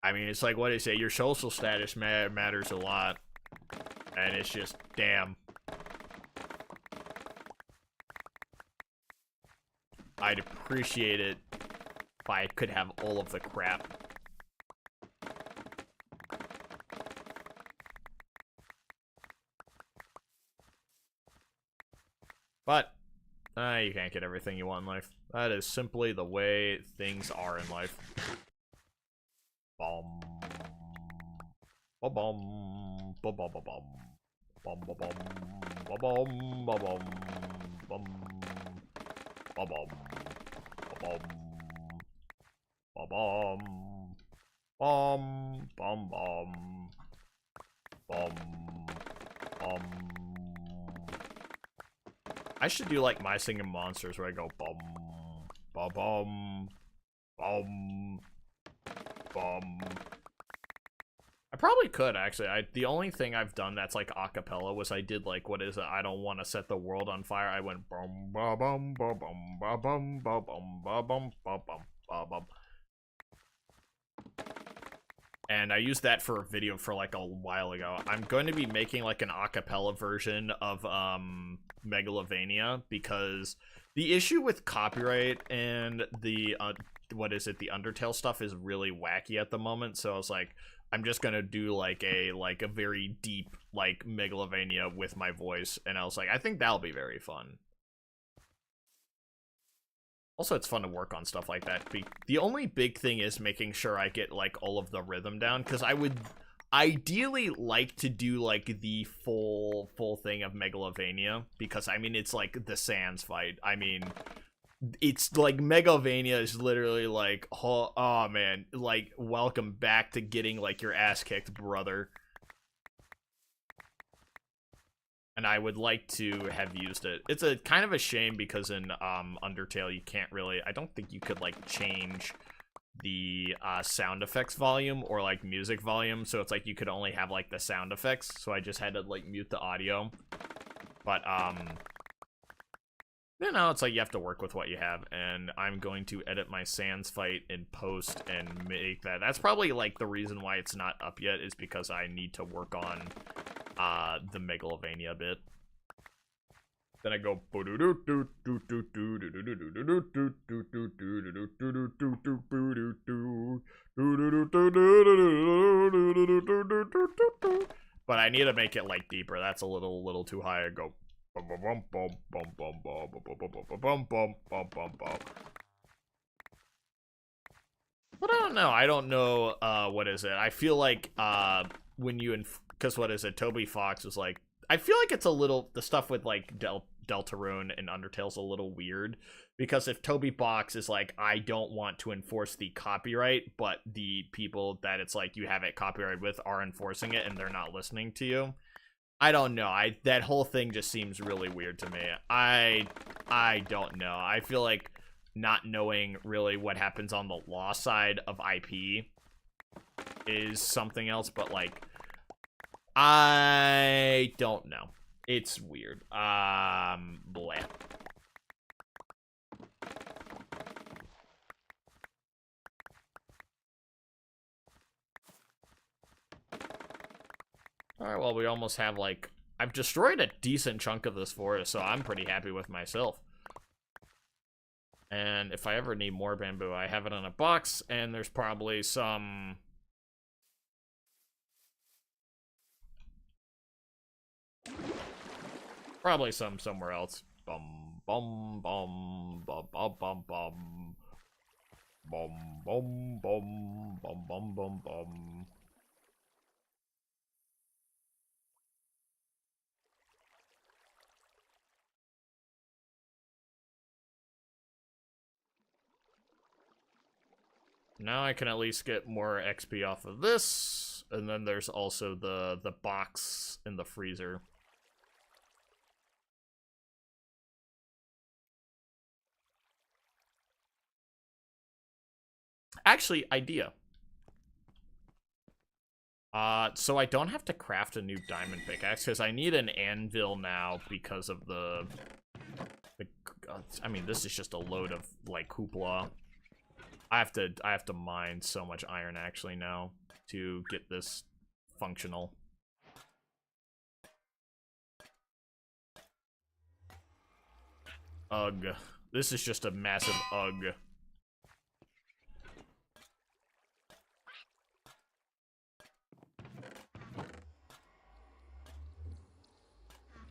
I mean, it's like, what do you say? Your social status matters a lot. And it's just, damn. I'd appreciate it if I could have all of the crap. But, you can't get everything you want in life. That is simply the way things are in life. Bum. Ba-bum. Ba-ba-ba-bum. Bum-ba-bum. Ba-bum. Ba-bum. Bum. Ba-bum. Ba-bum. Ba-bum. Bum. Bum. Bum. Bum. Bum. I should do like My Singing Monsters where I go bum. Ba-bum. Bum. Bum. I probably could actually. The only thing I've done that's like acapella was I did like what is it? I don't want to set the world on fire. I went bum ba bum ba bum ba bum ba bum ba bum ba bum ba bum. And I used that for a video for like a while ago. I'm going to be making like an acapella version of Megalovania because the issue with copyright and the what is it? The Undertale stuff is really wacky at the moment. So I was like, I'm just gonna do like a very deep like Megalovania with my voice, and I was like, I think that'll be very fun. Also, it's fun to work on stuff like that. The only big thing is making sure I get like all of the rhythm down, because I would ideally like to do like the full thing of Megalovania, because I mean it's like the Sans fight. I mean, it's like Megalovania is literally like, oh man, like welcome back to getting like your ass kicked, brother. And I would like to have used it. It's a kind of a shame because in Undertale you can't really, I don't think you could like change the sound effects volume or like music volume, so it's like you could only have like the sound effects, so I just had to like mute the audio. But you know, it's like you have to work with what you have, and I'm going to edit my Sans fight in post and make that. That's probably like the reason why it's not up yet, is because I need to work on the Megalovania bit. Then I go. But I need to make it like deeper. That's a little too high. I go. But I don't know. I don't know. What is it? I feel like when you because what is it? Toby Fox was like. I feel like it's a little the stuff with like Deltarune and Undertale's a little weird because if Toby Fox is like I don't want to enforce the copyright, but the people that it's like you have it copyrighted with are enforcing it and they're not listening to you. I don't know. That whole thing just seems really weird to me. I don't know. I feel like not knowing really what happens on the law side of IP is something else, but like I don't know. It's weird. Blah. Alright, well, we almost have, like... I've destroyed a decent chunk of this forest, so I'm pretty happy with myself. And if I ever need more bamboo, I have it in a box, and there's probably some... Probably some somewhere else. Bum, bum, bum, bum, bum, bum, bum. Bum, bum, bum, bum, bum, bum, bum. Now I can at least get more XP off of this, and then there's also the box in the freezer. Actually, idea. So I don't have to craft a new diamond pickaxe, because I need an anvil now because of the I mean, this is just a load of, like, hoopla. I have to mine so much iron, actually, now, to get this functional. Ugh. This is just a massive ugh.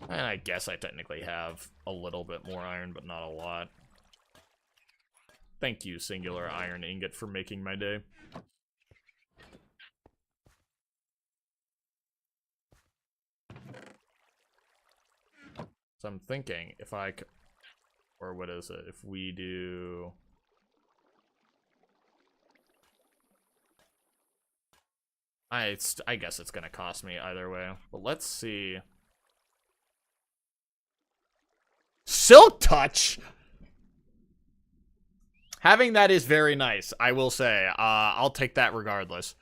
And I guess I technically have a little bit more iron, but not a lot. Thank you, Singular Iron Ingot, for making my day. So I'm thinking, if I could... Or what is it? If we do... I guess it's gonna cost me either way. But let's see... Silk Touch! Having that is very nice, I will say. I'll take that regardless.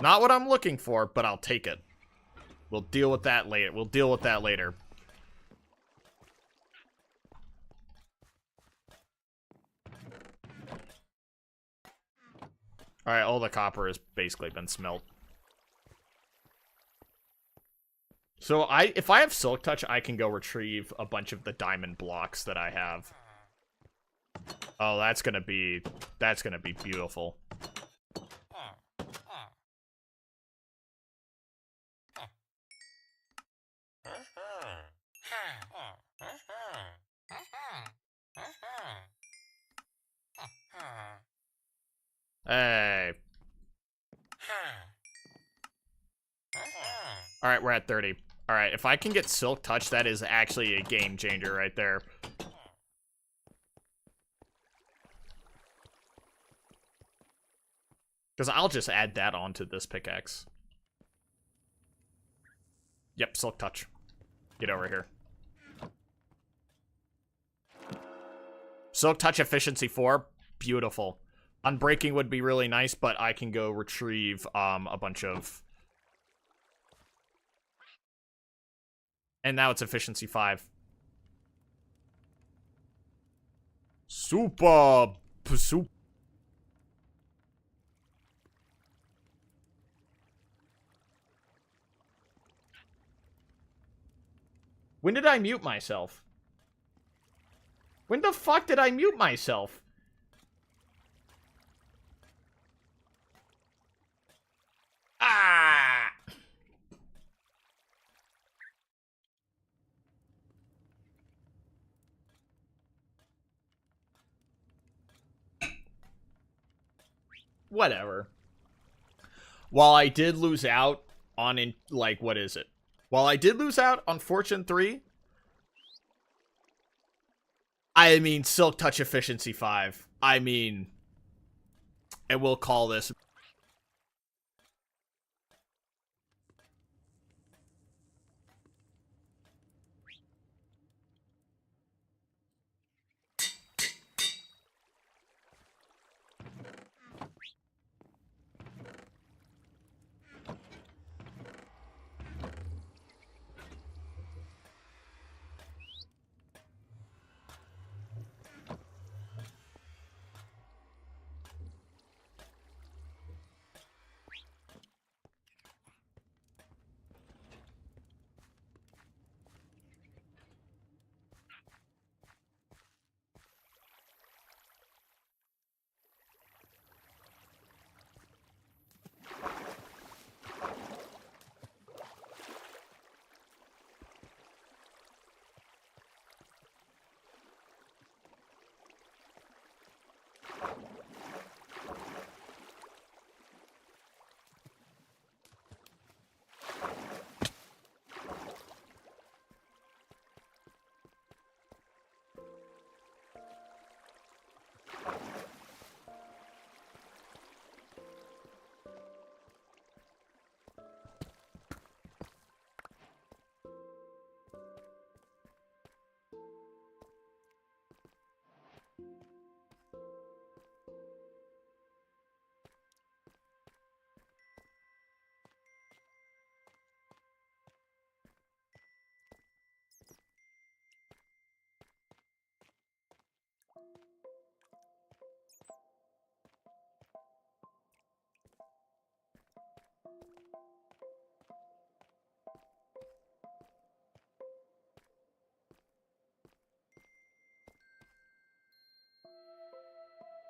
Not what I'm looking for, but I'll take it. We'll deal with that later. We'll deal with that later. Alright, all the copper has basically been smelt. So if I have Silk Touch, I can go retrieve a bunch of the diamond blocks that I have. Oh, that's gonna be beautiful. Hey. Alright, we're at 30. Alright, if I can get Silk Touch, that is actually a game changer right there. Because I'll just add that onto this pickaxe. Yep, Silk Touch. Get over here. Silk Touch efficiency 4. Beautiful. Unbreaking would be really nice, but I can go retrieve a bunch of... And now it's efficiency 5. Super. When did I mute myself? When the fuck did I mute myself? Ah! Whatever. While I did lose out on, like, what is it? While I did lose out on Fortune 3, I mean, Silk Touch Efficiency 5. I mean, and we'll call this...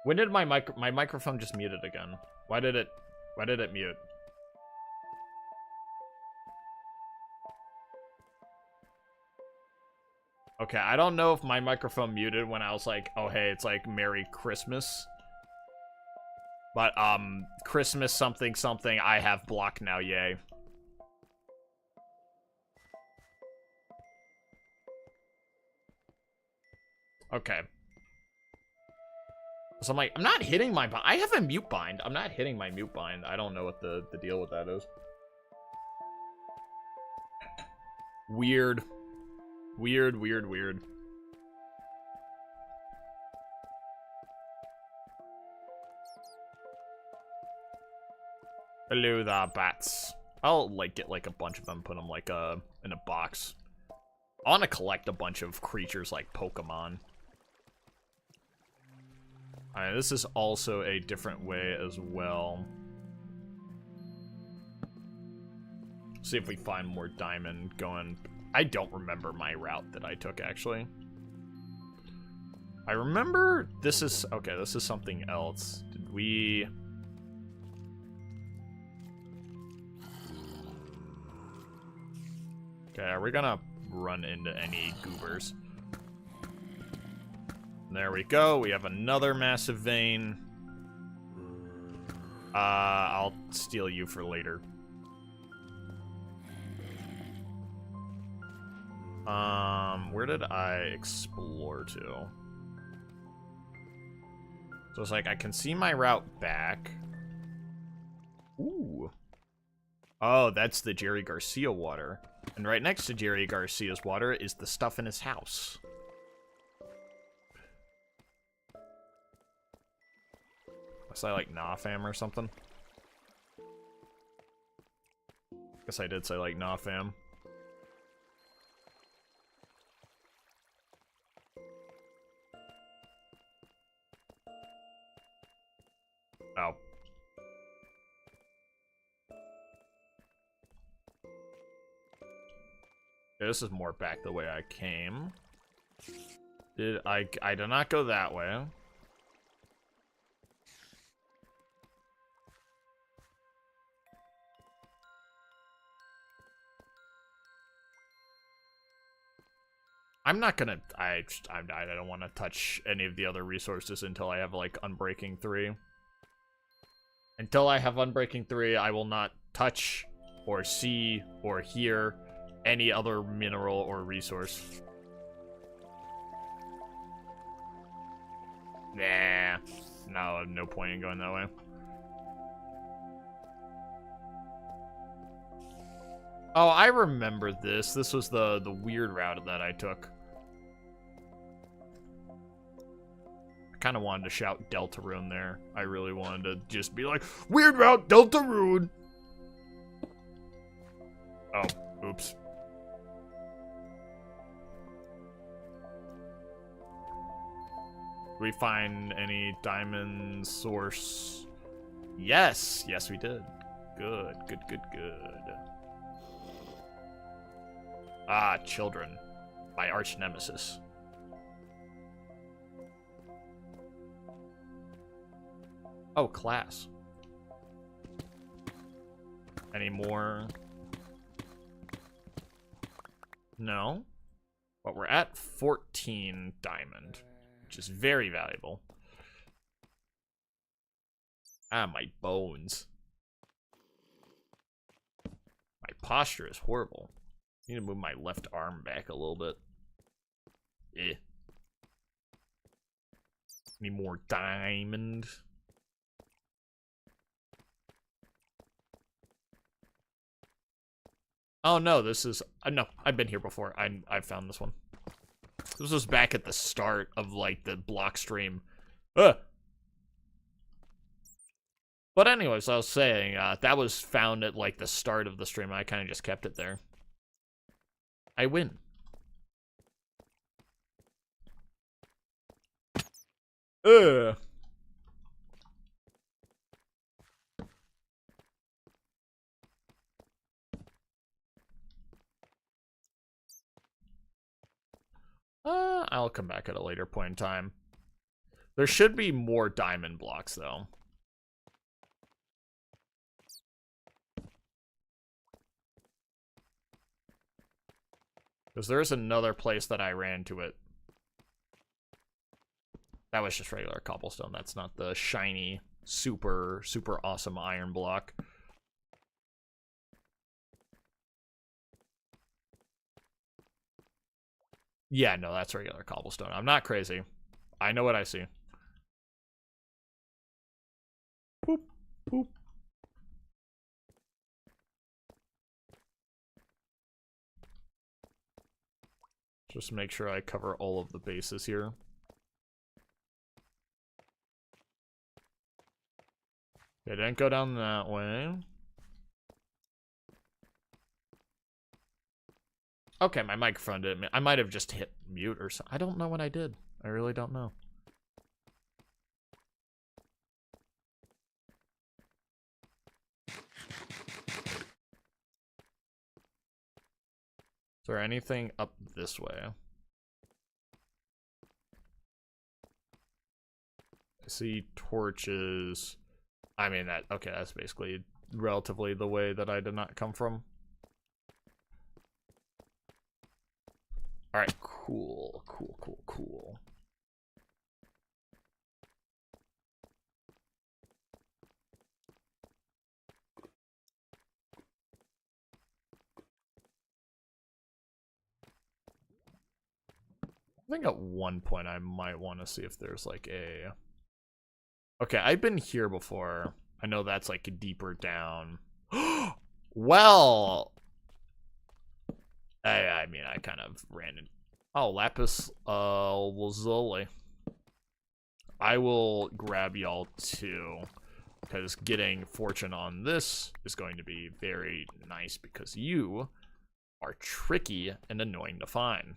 When did my microphone just muted again? Why did it mute? Okay, I don't know if my microphone muted when I was like, oh hey, it's like Merry Christmas. But, Christmas something something I have blocked now, yay. Okay. So I'm like, I'm not hitting my bind. I have a mute bind. I'm not hitting my mute bind. I don't know what the deal with that is. Weird. Weird, weird, weird. Hello there, bats. I'll, like, get, like, a bunch of them, put them, like, in a box. I want to collect a bunch of creatures like Pokemon. Alright, this is also a different way as well. See if we find more diamond going. I don't remember my route that I took, actually. I remember this is... Okay, this is something else. Did we... Okay, are we gonna run into any goobers? There we go. We have another massive vein. I'll steal you for later. Where did I explore to? So it's like, I can see my route back. Ooh. Oh, that's the Jerry Garcia water. And right next to Jerry Garcia's water is the stuff in his house. Guess I like Nafam or something. Guess I did say like Nafam. Oh. This is more back the way I came. I did not go that way. I'm not gonna. I don't want to touch any of the other resources until I have like Unbreaking 3. Until I have Unbreaking 3, I will not touch or see or hear any other mineral or resource. Nah, no point in going that way. Oh, I remember this. This was the weird route that I took. I kind of wanted to shout Deltarune there. I really wanted to just be like, weird route, Deltarune! Oh, oops. Did we find any diamond source? Yes, yes we did. Good. Ah, children. My arch nemesis. Oh, class. Any more? No. But we're at 14 diamond, which is very valuable. Ah, my bones. My posture is horrible. I need to move my left arm back a little bit. Eh. Need more diamond. Oh no, this is no, I've been here before. I found this one. This was back at the start of like the block stream. Ugh. But anyways, I was saying that was found at like the start of the stream. I kind of just kept it there. I win. Ugh. I'll come back at a later point in time. There should be more diamond blocks, though. Because there's another place that I ran to it. That was just regular cobblestone. That's not the shiny, super awesome iron block. Yeah, no, that's regular cobblestone. I'm not crazy. I know what I see. Boop, boop. Just make sure I cover all of the bases here. They didn't go down that way. Okay, my microphone didn't. I might have just hit mute or something. I don't know what I did. I really don't know. Is there anything up this way? I see torches. I mean, okay, that's basically relatively the way that I did not come from. Alright, cool. I think at one point I might want to see if there's like a... Okay, I've been here before. I know that's like deeper down. Well... I mean, I kind of ran in... Oh, lapis lazuli. I will grab y'all too, because getting fortune on this is going to be very nice because you are tricky and annoying to find.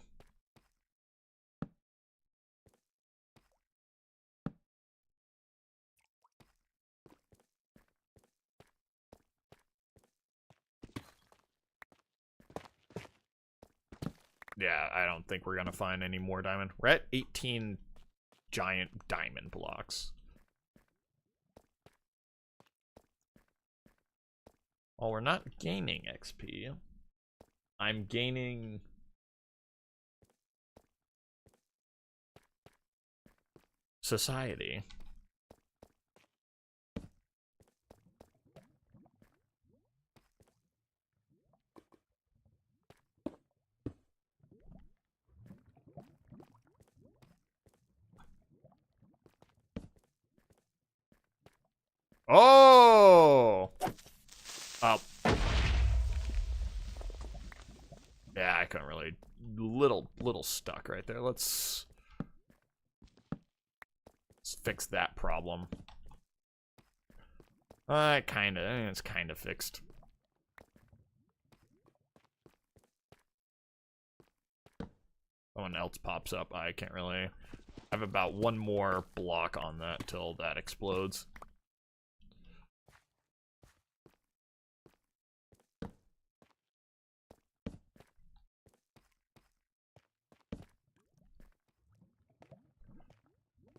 Yeah, I don't think we're gonna find any more diamond. We're at 18 giant diamond blocks. Well, we're not gaining XP. I'm gaining... society. Oh! Oh. Yeah, I couldn't really... Little stuck right there. Let's fix that problem. It's kind of fixed. Someone else pops up. I can't really... I have about one more block on that till that explodes.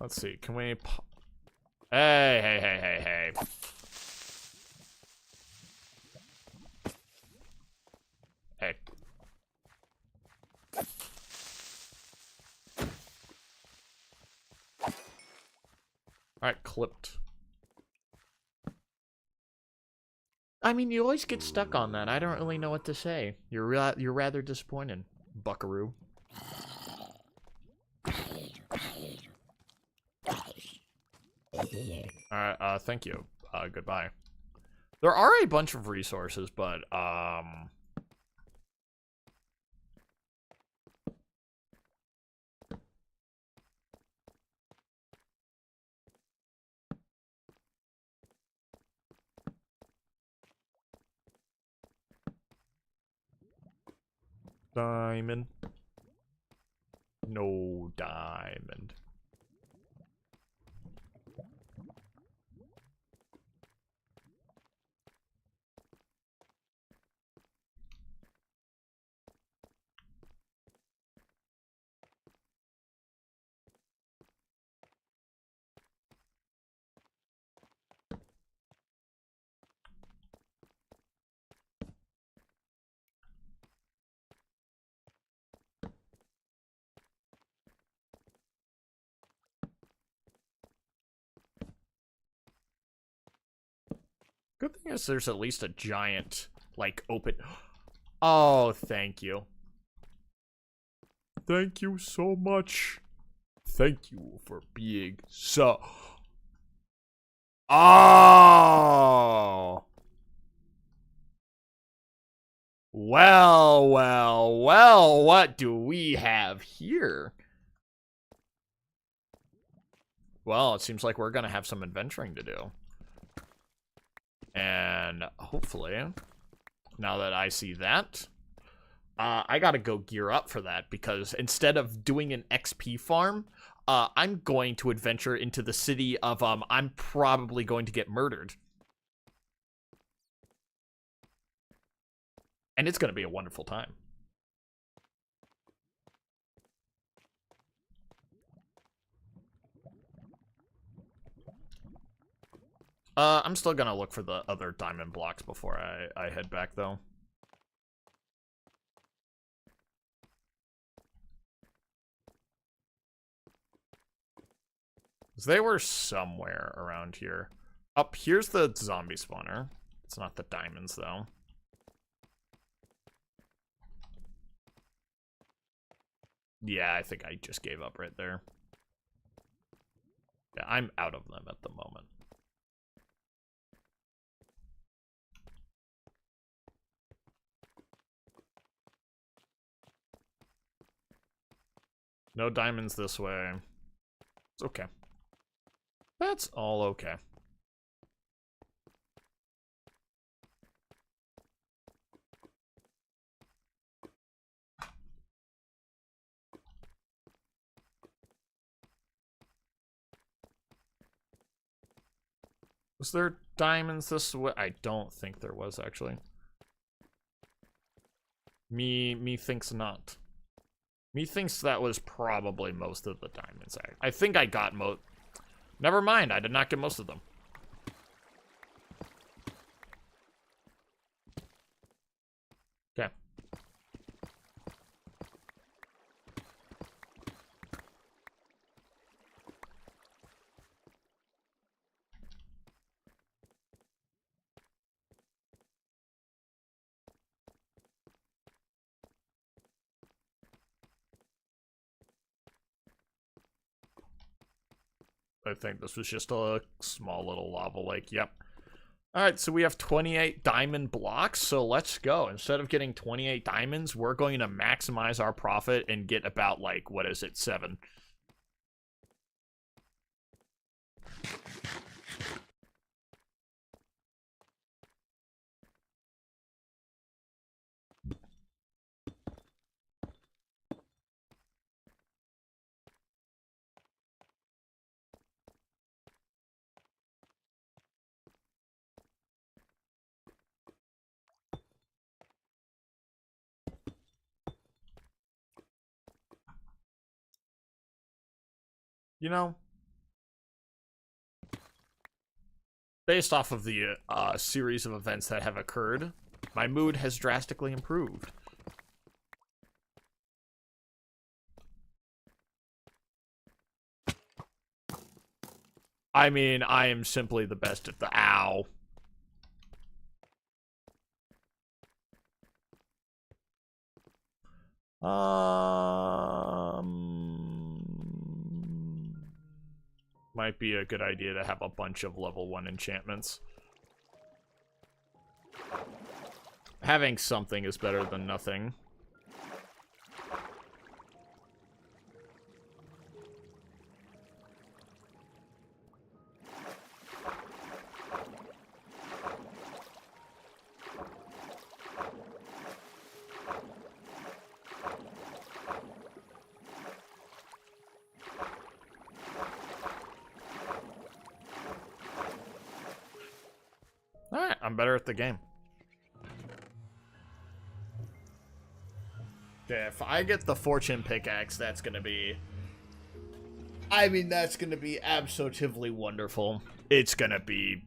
Let's see. Can we... Hey. Hey. Alright, clipped. I mean, you always get stuck on that. I don't really know what to say. You're rather disappointed, buckaroo. Alright, thank you. Goodbye. There are a bunch of resources, but, diamond. No diamond. Good thing is there's at least a giant, like, open... Oh, thank you. Thank you so much. Thank you for being so... Oh! Well, what do we have here? Well, it seems like we're gonna have some adventuring to do. And hopefully, now that I see that, I gotta go gear up for that, because instead of doing an XP farm, I'm going to adventure into the city of, I'm probably going to get murdered. And it's gonna be a wonderful time. I'm still gonna look for the other diamond blocks before I head back, though. They were somewhere around here. Up here's the zombie spawner. It's not the diamonds, though. Yeah, I think I just gave up right there. Yeah, I'm out of them at the moment. No diamonds this way. It's okay. That's all okay. Was there diamonds this way? I don't think there was, actually. Me thinks not. Methinks that was probably most of the diamonds. I think I got most. Never mind, I did not get most of them. Okay. I think this was just a small little lava lake. Yep. All right, so we have 28 diamond blocks, so let's go. Instead of getting 28 diamonds, we're going to maximize our profit and get about, like, what is it, 7. You know, based off of the series of events that have occurred, my mood has drastically improved. I mean, I am simply the best at the ow. Might be a good idea to have a bunch of level 1 enchantments. Having something is better than nothing. Alright, I'm better at the game. Okay, if I get the fortune pickaxe, that's gonna be... I mean, that's gonna be absolutely wonderful. It's gonna be...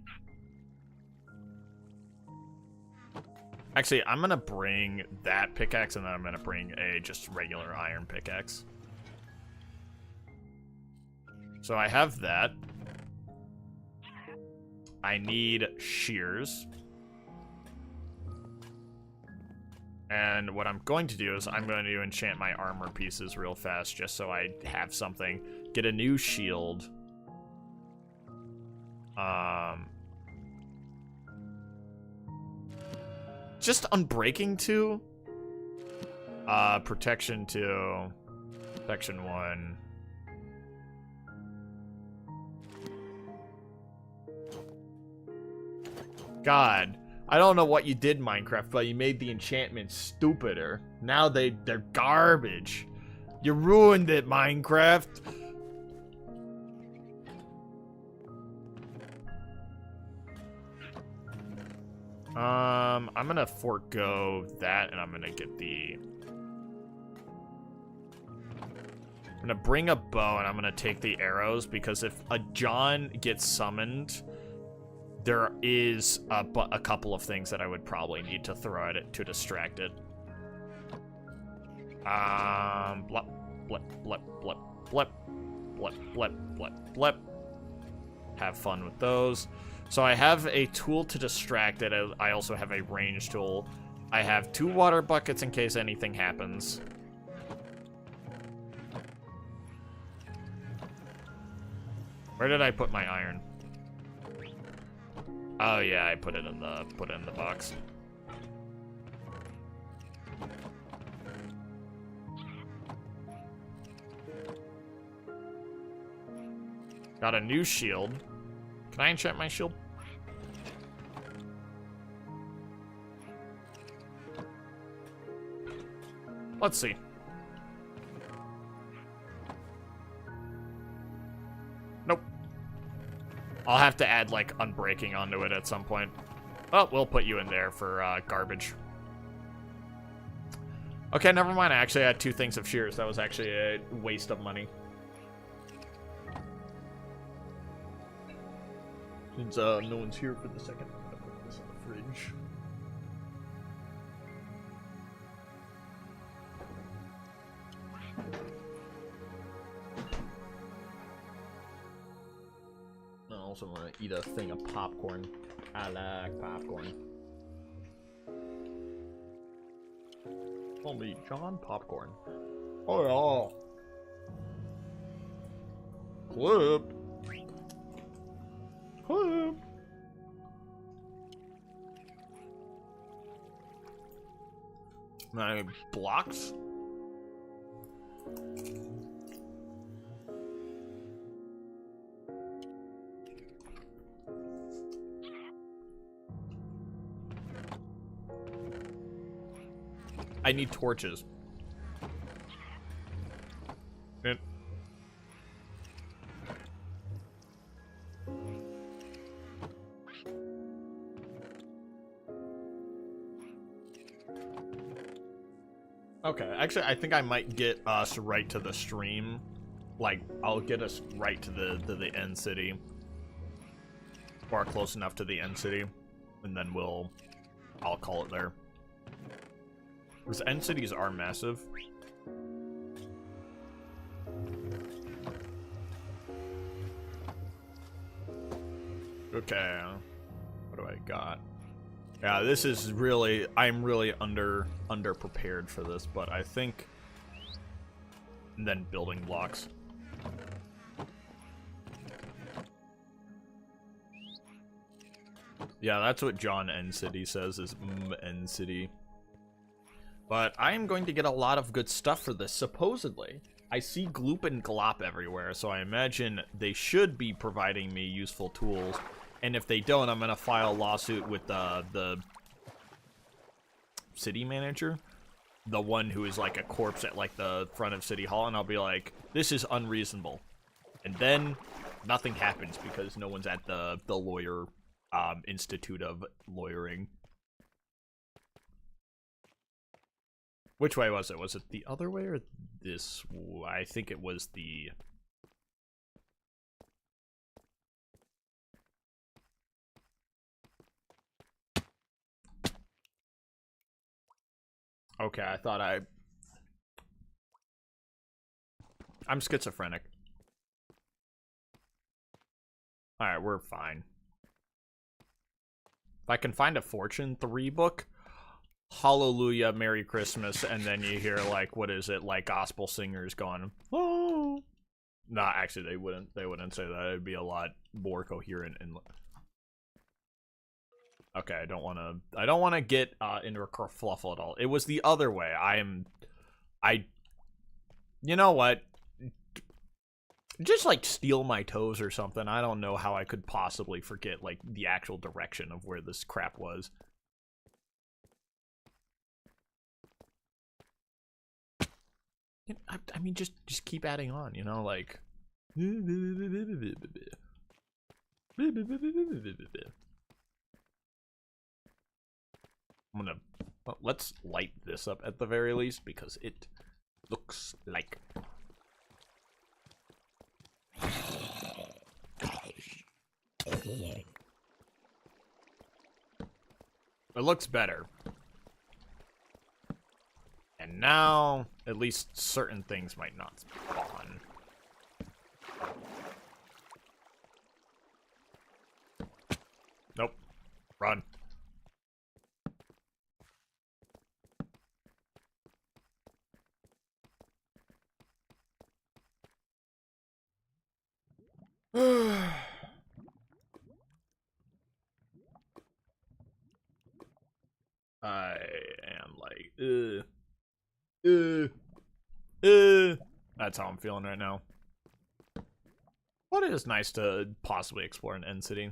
Actually, I'm gonna bring that pickaxe, and then I'm gonna bring a just regular iron pickaxe. So I have that. I need shears. And what I'm going to do is I'm going to enchant my armor pieces real fast just so I have something. Get a new shield. Just unbreaking 2. Protection 2. Protection 1. God, I don't know what you did, Minecraft, but you made the enchantments stupider. Now they're garbage. You ruined it, Minecraft. I'm gonna forego that, and I'm gonna get the... I'm gonna bring a bow, and I'm gonna take the arrows, because if a John gets summoned... There is a couple of things that I would probably need to throw at it to distract it. Blep, blep, blep, blep, blep, blep, blep, blep, blep. Have fun with those. So I have a tool to distract it. I also have a range tool. I have 2 water buckets in case anything happens. Where did I put my iron? Oh yeah, I put it in the box. Got a new shield. Can I enchant my shield? Let's see. Nope. I'll have to add, like, unbreaking onto it at some point. Oh, we'll put you in there for garbage. Okay, never mind. I actually had 2 things of shears. That was actually a waste of money. Since no one's here for the second, I'm gonna put this in the fridge. I also want to eat a thing of popcorn. I like popcorn. Call me John Popcorn. Oh yeah. Clip. Clip. My blocks. I need torches. And okay, actually, I think I might get us right to the stream. Like, I'll get us right to the end city, or close enough to the end city, and then I'll call it there. Because end cities are massive. Okay, what do I got? Yeah, this is really, I'm really under prepared for this, but I think, and then building blocks. Yeah, that's what John N City says, is N City. But I am going to get a lot of good stuff for this, supposedly. I see gloop and glop everywhere, so I imagine they should be providing me useful tools. And if they don't, I'm going to file a lawsuit with the city manager. The one who is like a corpse at like the front of City Hall, and I'll be like, this is unreasonable. And then nothing happens because no one's at the lawyer Institute of Lawyering. Which way was it? Was it the other way or this? I think it was the... Okay, I thought I'm schizophrenic. Alright, we're fine. If I can find a Fortune 3 book, Hallelujah, Merry Christmas, and then you hear, like, what is it, like, gospel singers going, oh. Nah, actually, they wouldn't say that. It'd be a lot more coherent and... Okay, I don't want to get into a kerfluffle at all. It was the other way. You know what? Just, like, steal my toes or something. I don't know how I could possibly forget, like, the actual direction of where this crap was. I mean, just keep adding on, you know, like... I'm gonna... Well, let's light this up at the very least, because it looks like... It looks better. And now, at least certain things might not spawn. Nope. Run. I am like, that's how I'm feeling right now. But it is nice to possibly explore an end city.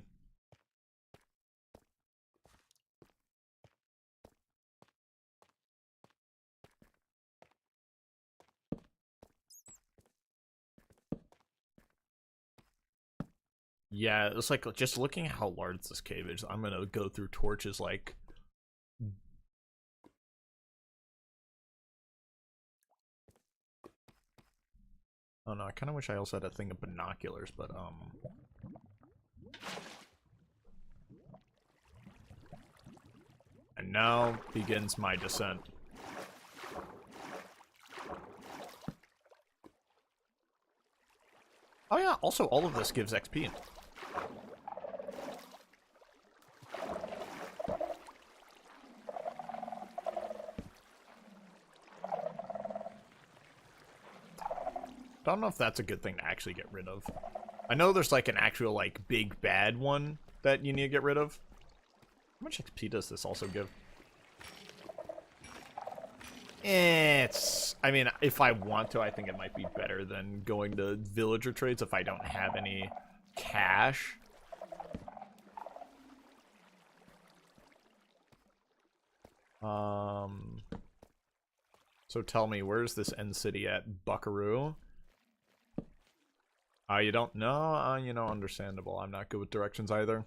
Yeah, it's like just looking at how large this cave is. I'm gonna go through torches like Oh no, I kind of wish I also had a thing of binoculars, but And now begins my descent. Oh yeah, also all of this gives XP. Don't know if that's a good thing to actually get rid of. I know there's like an actual like big bad one that you need to get rid of. How much XP does this also give? I mean, if I want to, I think it might be better than going to villager trades if I don't have any cash. So tell me, where's this end city at? Buckaroo? You don't know? You know, understandable. I'm not good with directions either.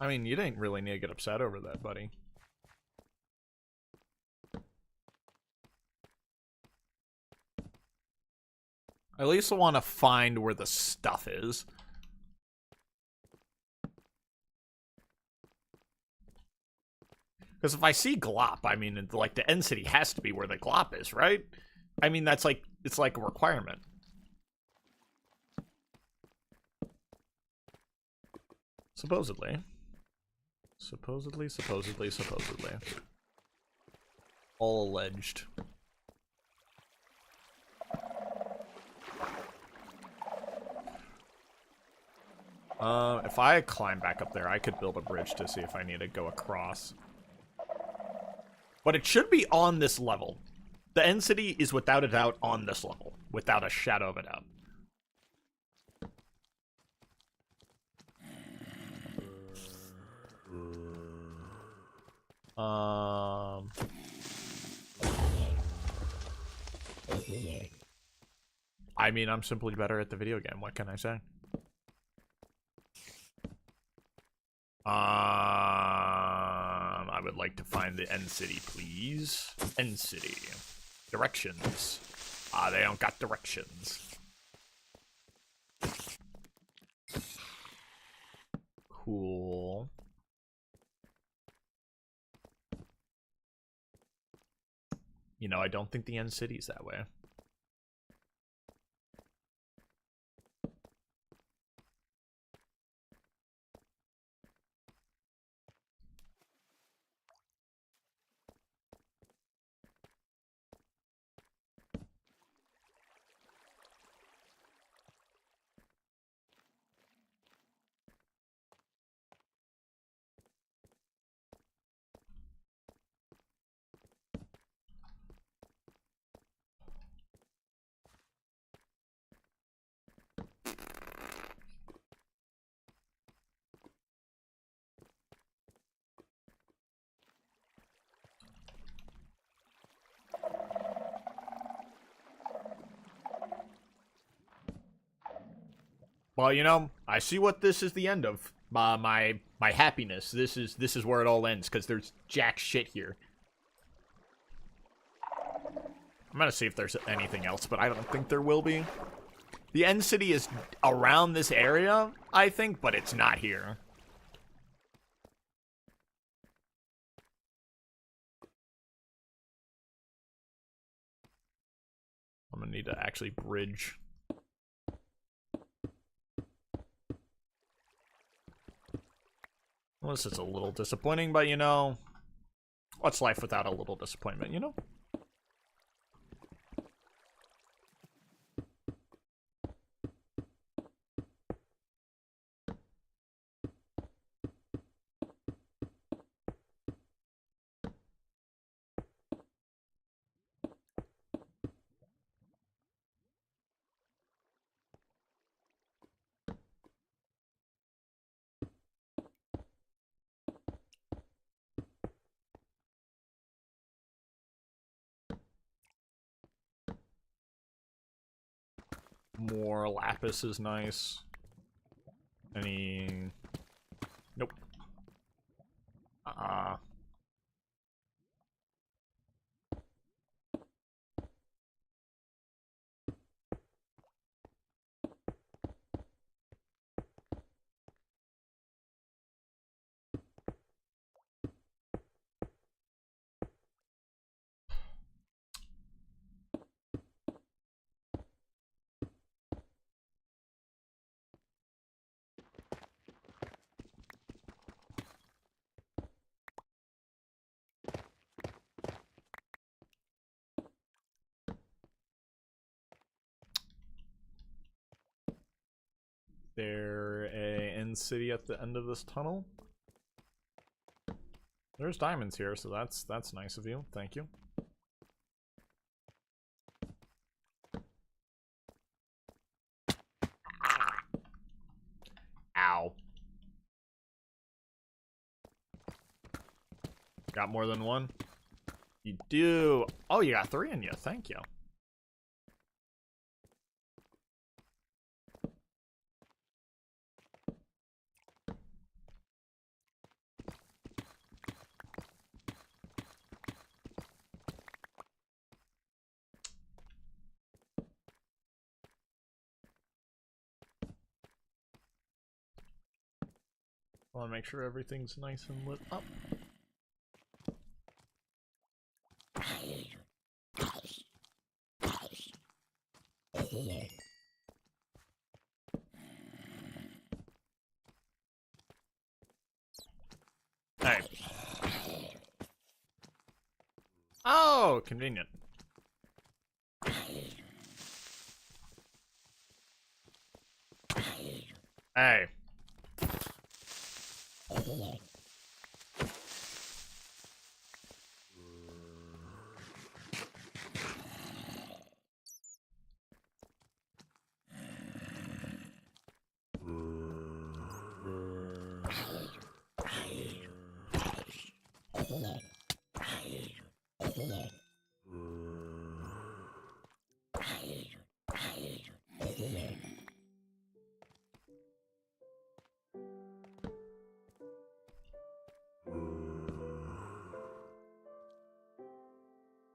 I mean, you didn't really need to get upset over that, buddy. At least I want to find where the stuff is. Because if I see glop, I mean, like, the end city has to be where the glop is, right? I mean, that's like, it's like a requirement. Supposedly. Supposedly. All alleged. If I climb back up there, I could build a bridge to see if I need to go across. But it should be on this level. The end city is without a doubt on this level. Without a shadow of a doubt. I mean, I'm simply better at the video game. What can I say? I would like to find the end city, please. End city. Directions. They don't got directions. Cool. You know, I don't think the end city's that way. Well, you know, I see what this is the end of. My happiness. This is where it all ends, because there's jack shit here. I'm gonna see if there's anything else, but I don't think there will be. The end city is around this area, I think, but it's not here. I'm gonna need to actually bridge. Well, this is a little disappointing, but you know, what's life without a little disappointment, you know? More lapis is nice. Any... Nope. There a end city at the end of this tunnel? There's diamonds here, so that's nice of you. Thank you. Ow. Got more than one? You do. Oh, you got 3 in you. Thank you. I want to make sure everything's nice and lit up. Hey. Oh, convenient. Hey.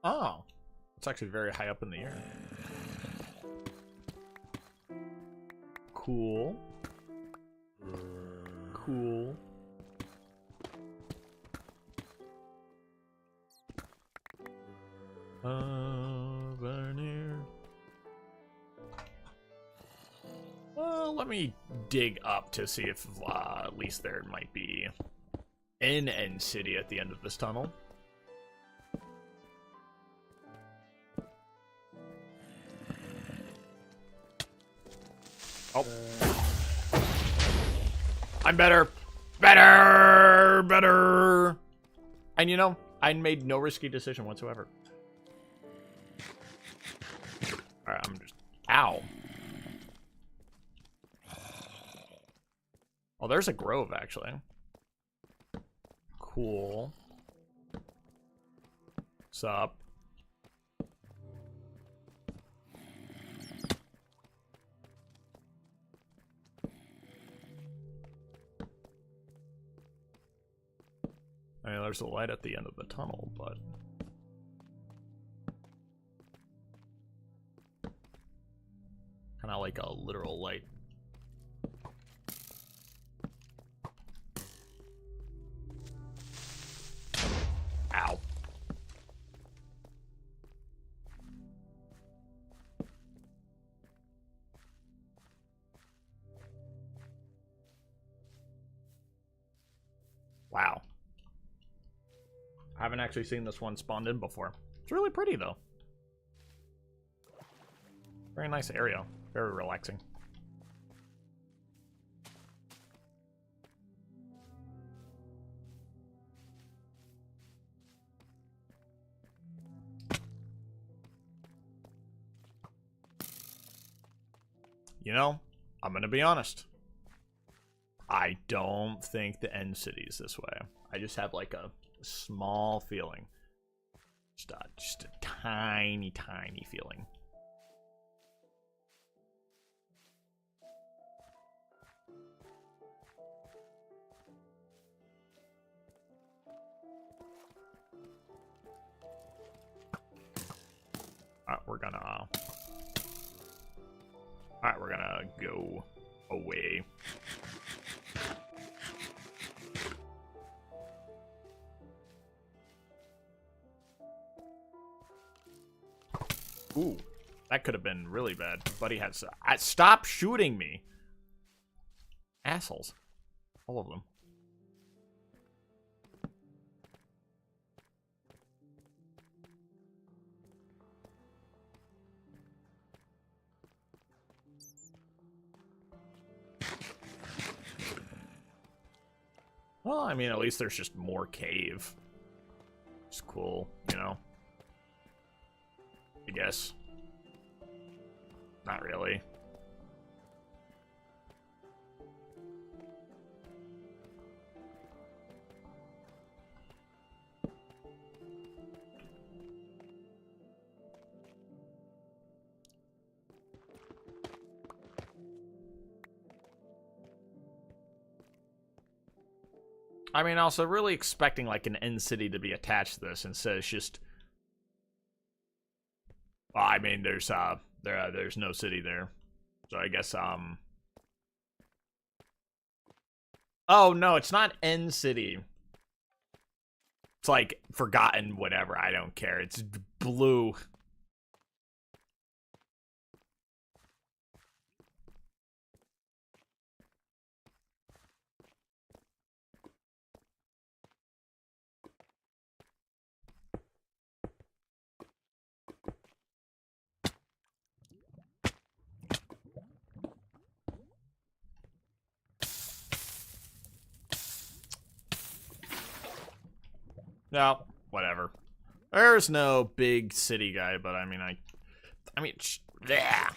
Oh, it's actually very high up in the air. Cool. Cool. Vernier. Well, let me dig up to see if at least there might be an end city at the end of this tunnel. Oh. I'm better. Better. And you know, I made no risky decision whatsoever. Alright, I'm just... Ow. Oh, there's a grove, actually. Cool. Sup? I mean, there's a light at the end of the tunnel, but... Kind of like a literal light. Ow. Wow. I haven't actually seen this one spawned in before. It's really pretty, though. Very nice area. Very relaxing. You know, I'm gonna be honest. I don't think the end city is this way. I just have like a small feeling. Just a tiny feeling. we're gonna... Alright, we're gonna go away. Ooh, that could have been really bad. Buddy has... stop shooting me! Assholes. All of them. Well, I mean, at least there's just more cave. It's cool, you know? I guess. Not really. I mean, also really expecting like an end city to be attached to this, instead it's just. Well, I mean, there's no city there, so I guess Oh no, it's not end city. It's like forgotten whatever. I don't care. It's blue. No, whatever. There's no big city guy, but I mean, yeah.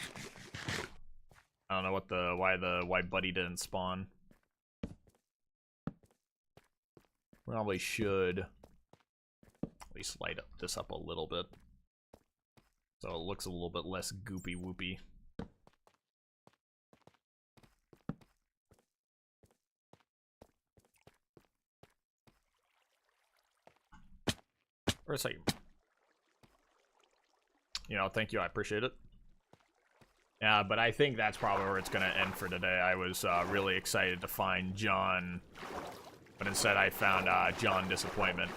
I don't know what why Buddy didn't spawn. Probably should at least light this up a little bit, so it looks a little bit less goopy whoopy. Or it's like, you know, thank you, I appreciate it. Yeah, but I think that's probably where it's gonna end for today. I was really excited to find John, but instead I found John Disappointment.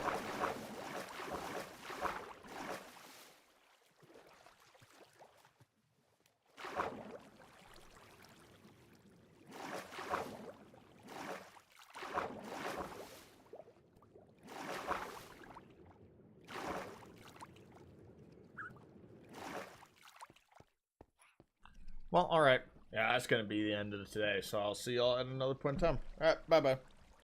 Well, alright. Yeah, that's going to be the end of today, so I'll see y'all at another point in time. Alright, bye-bye.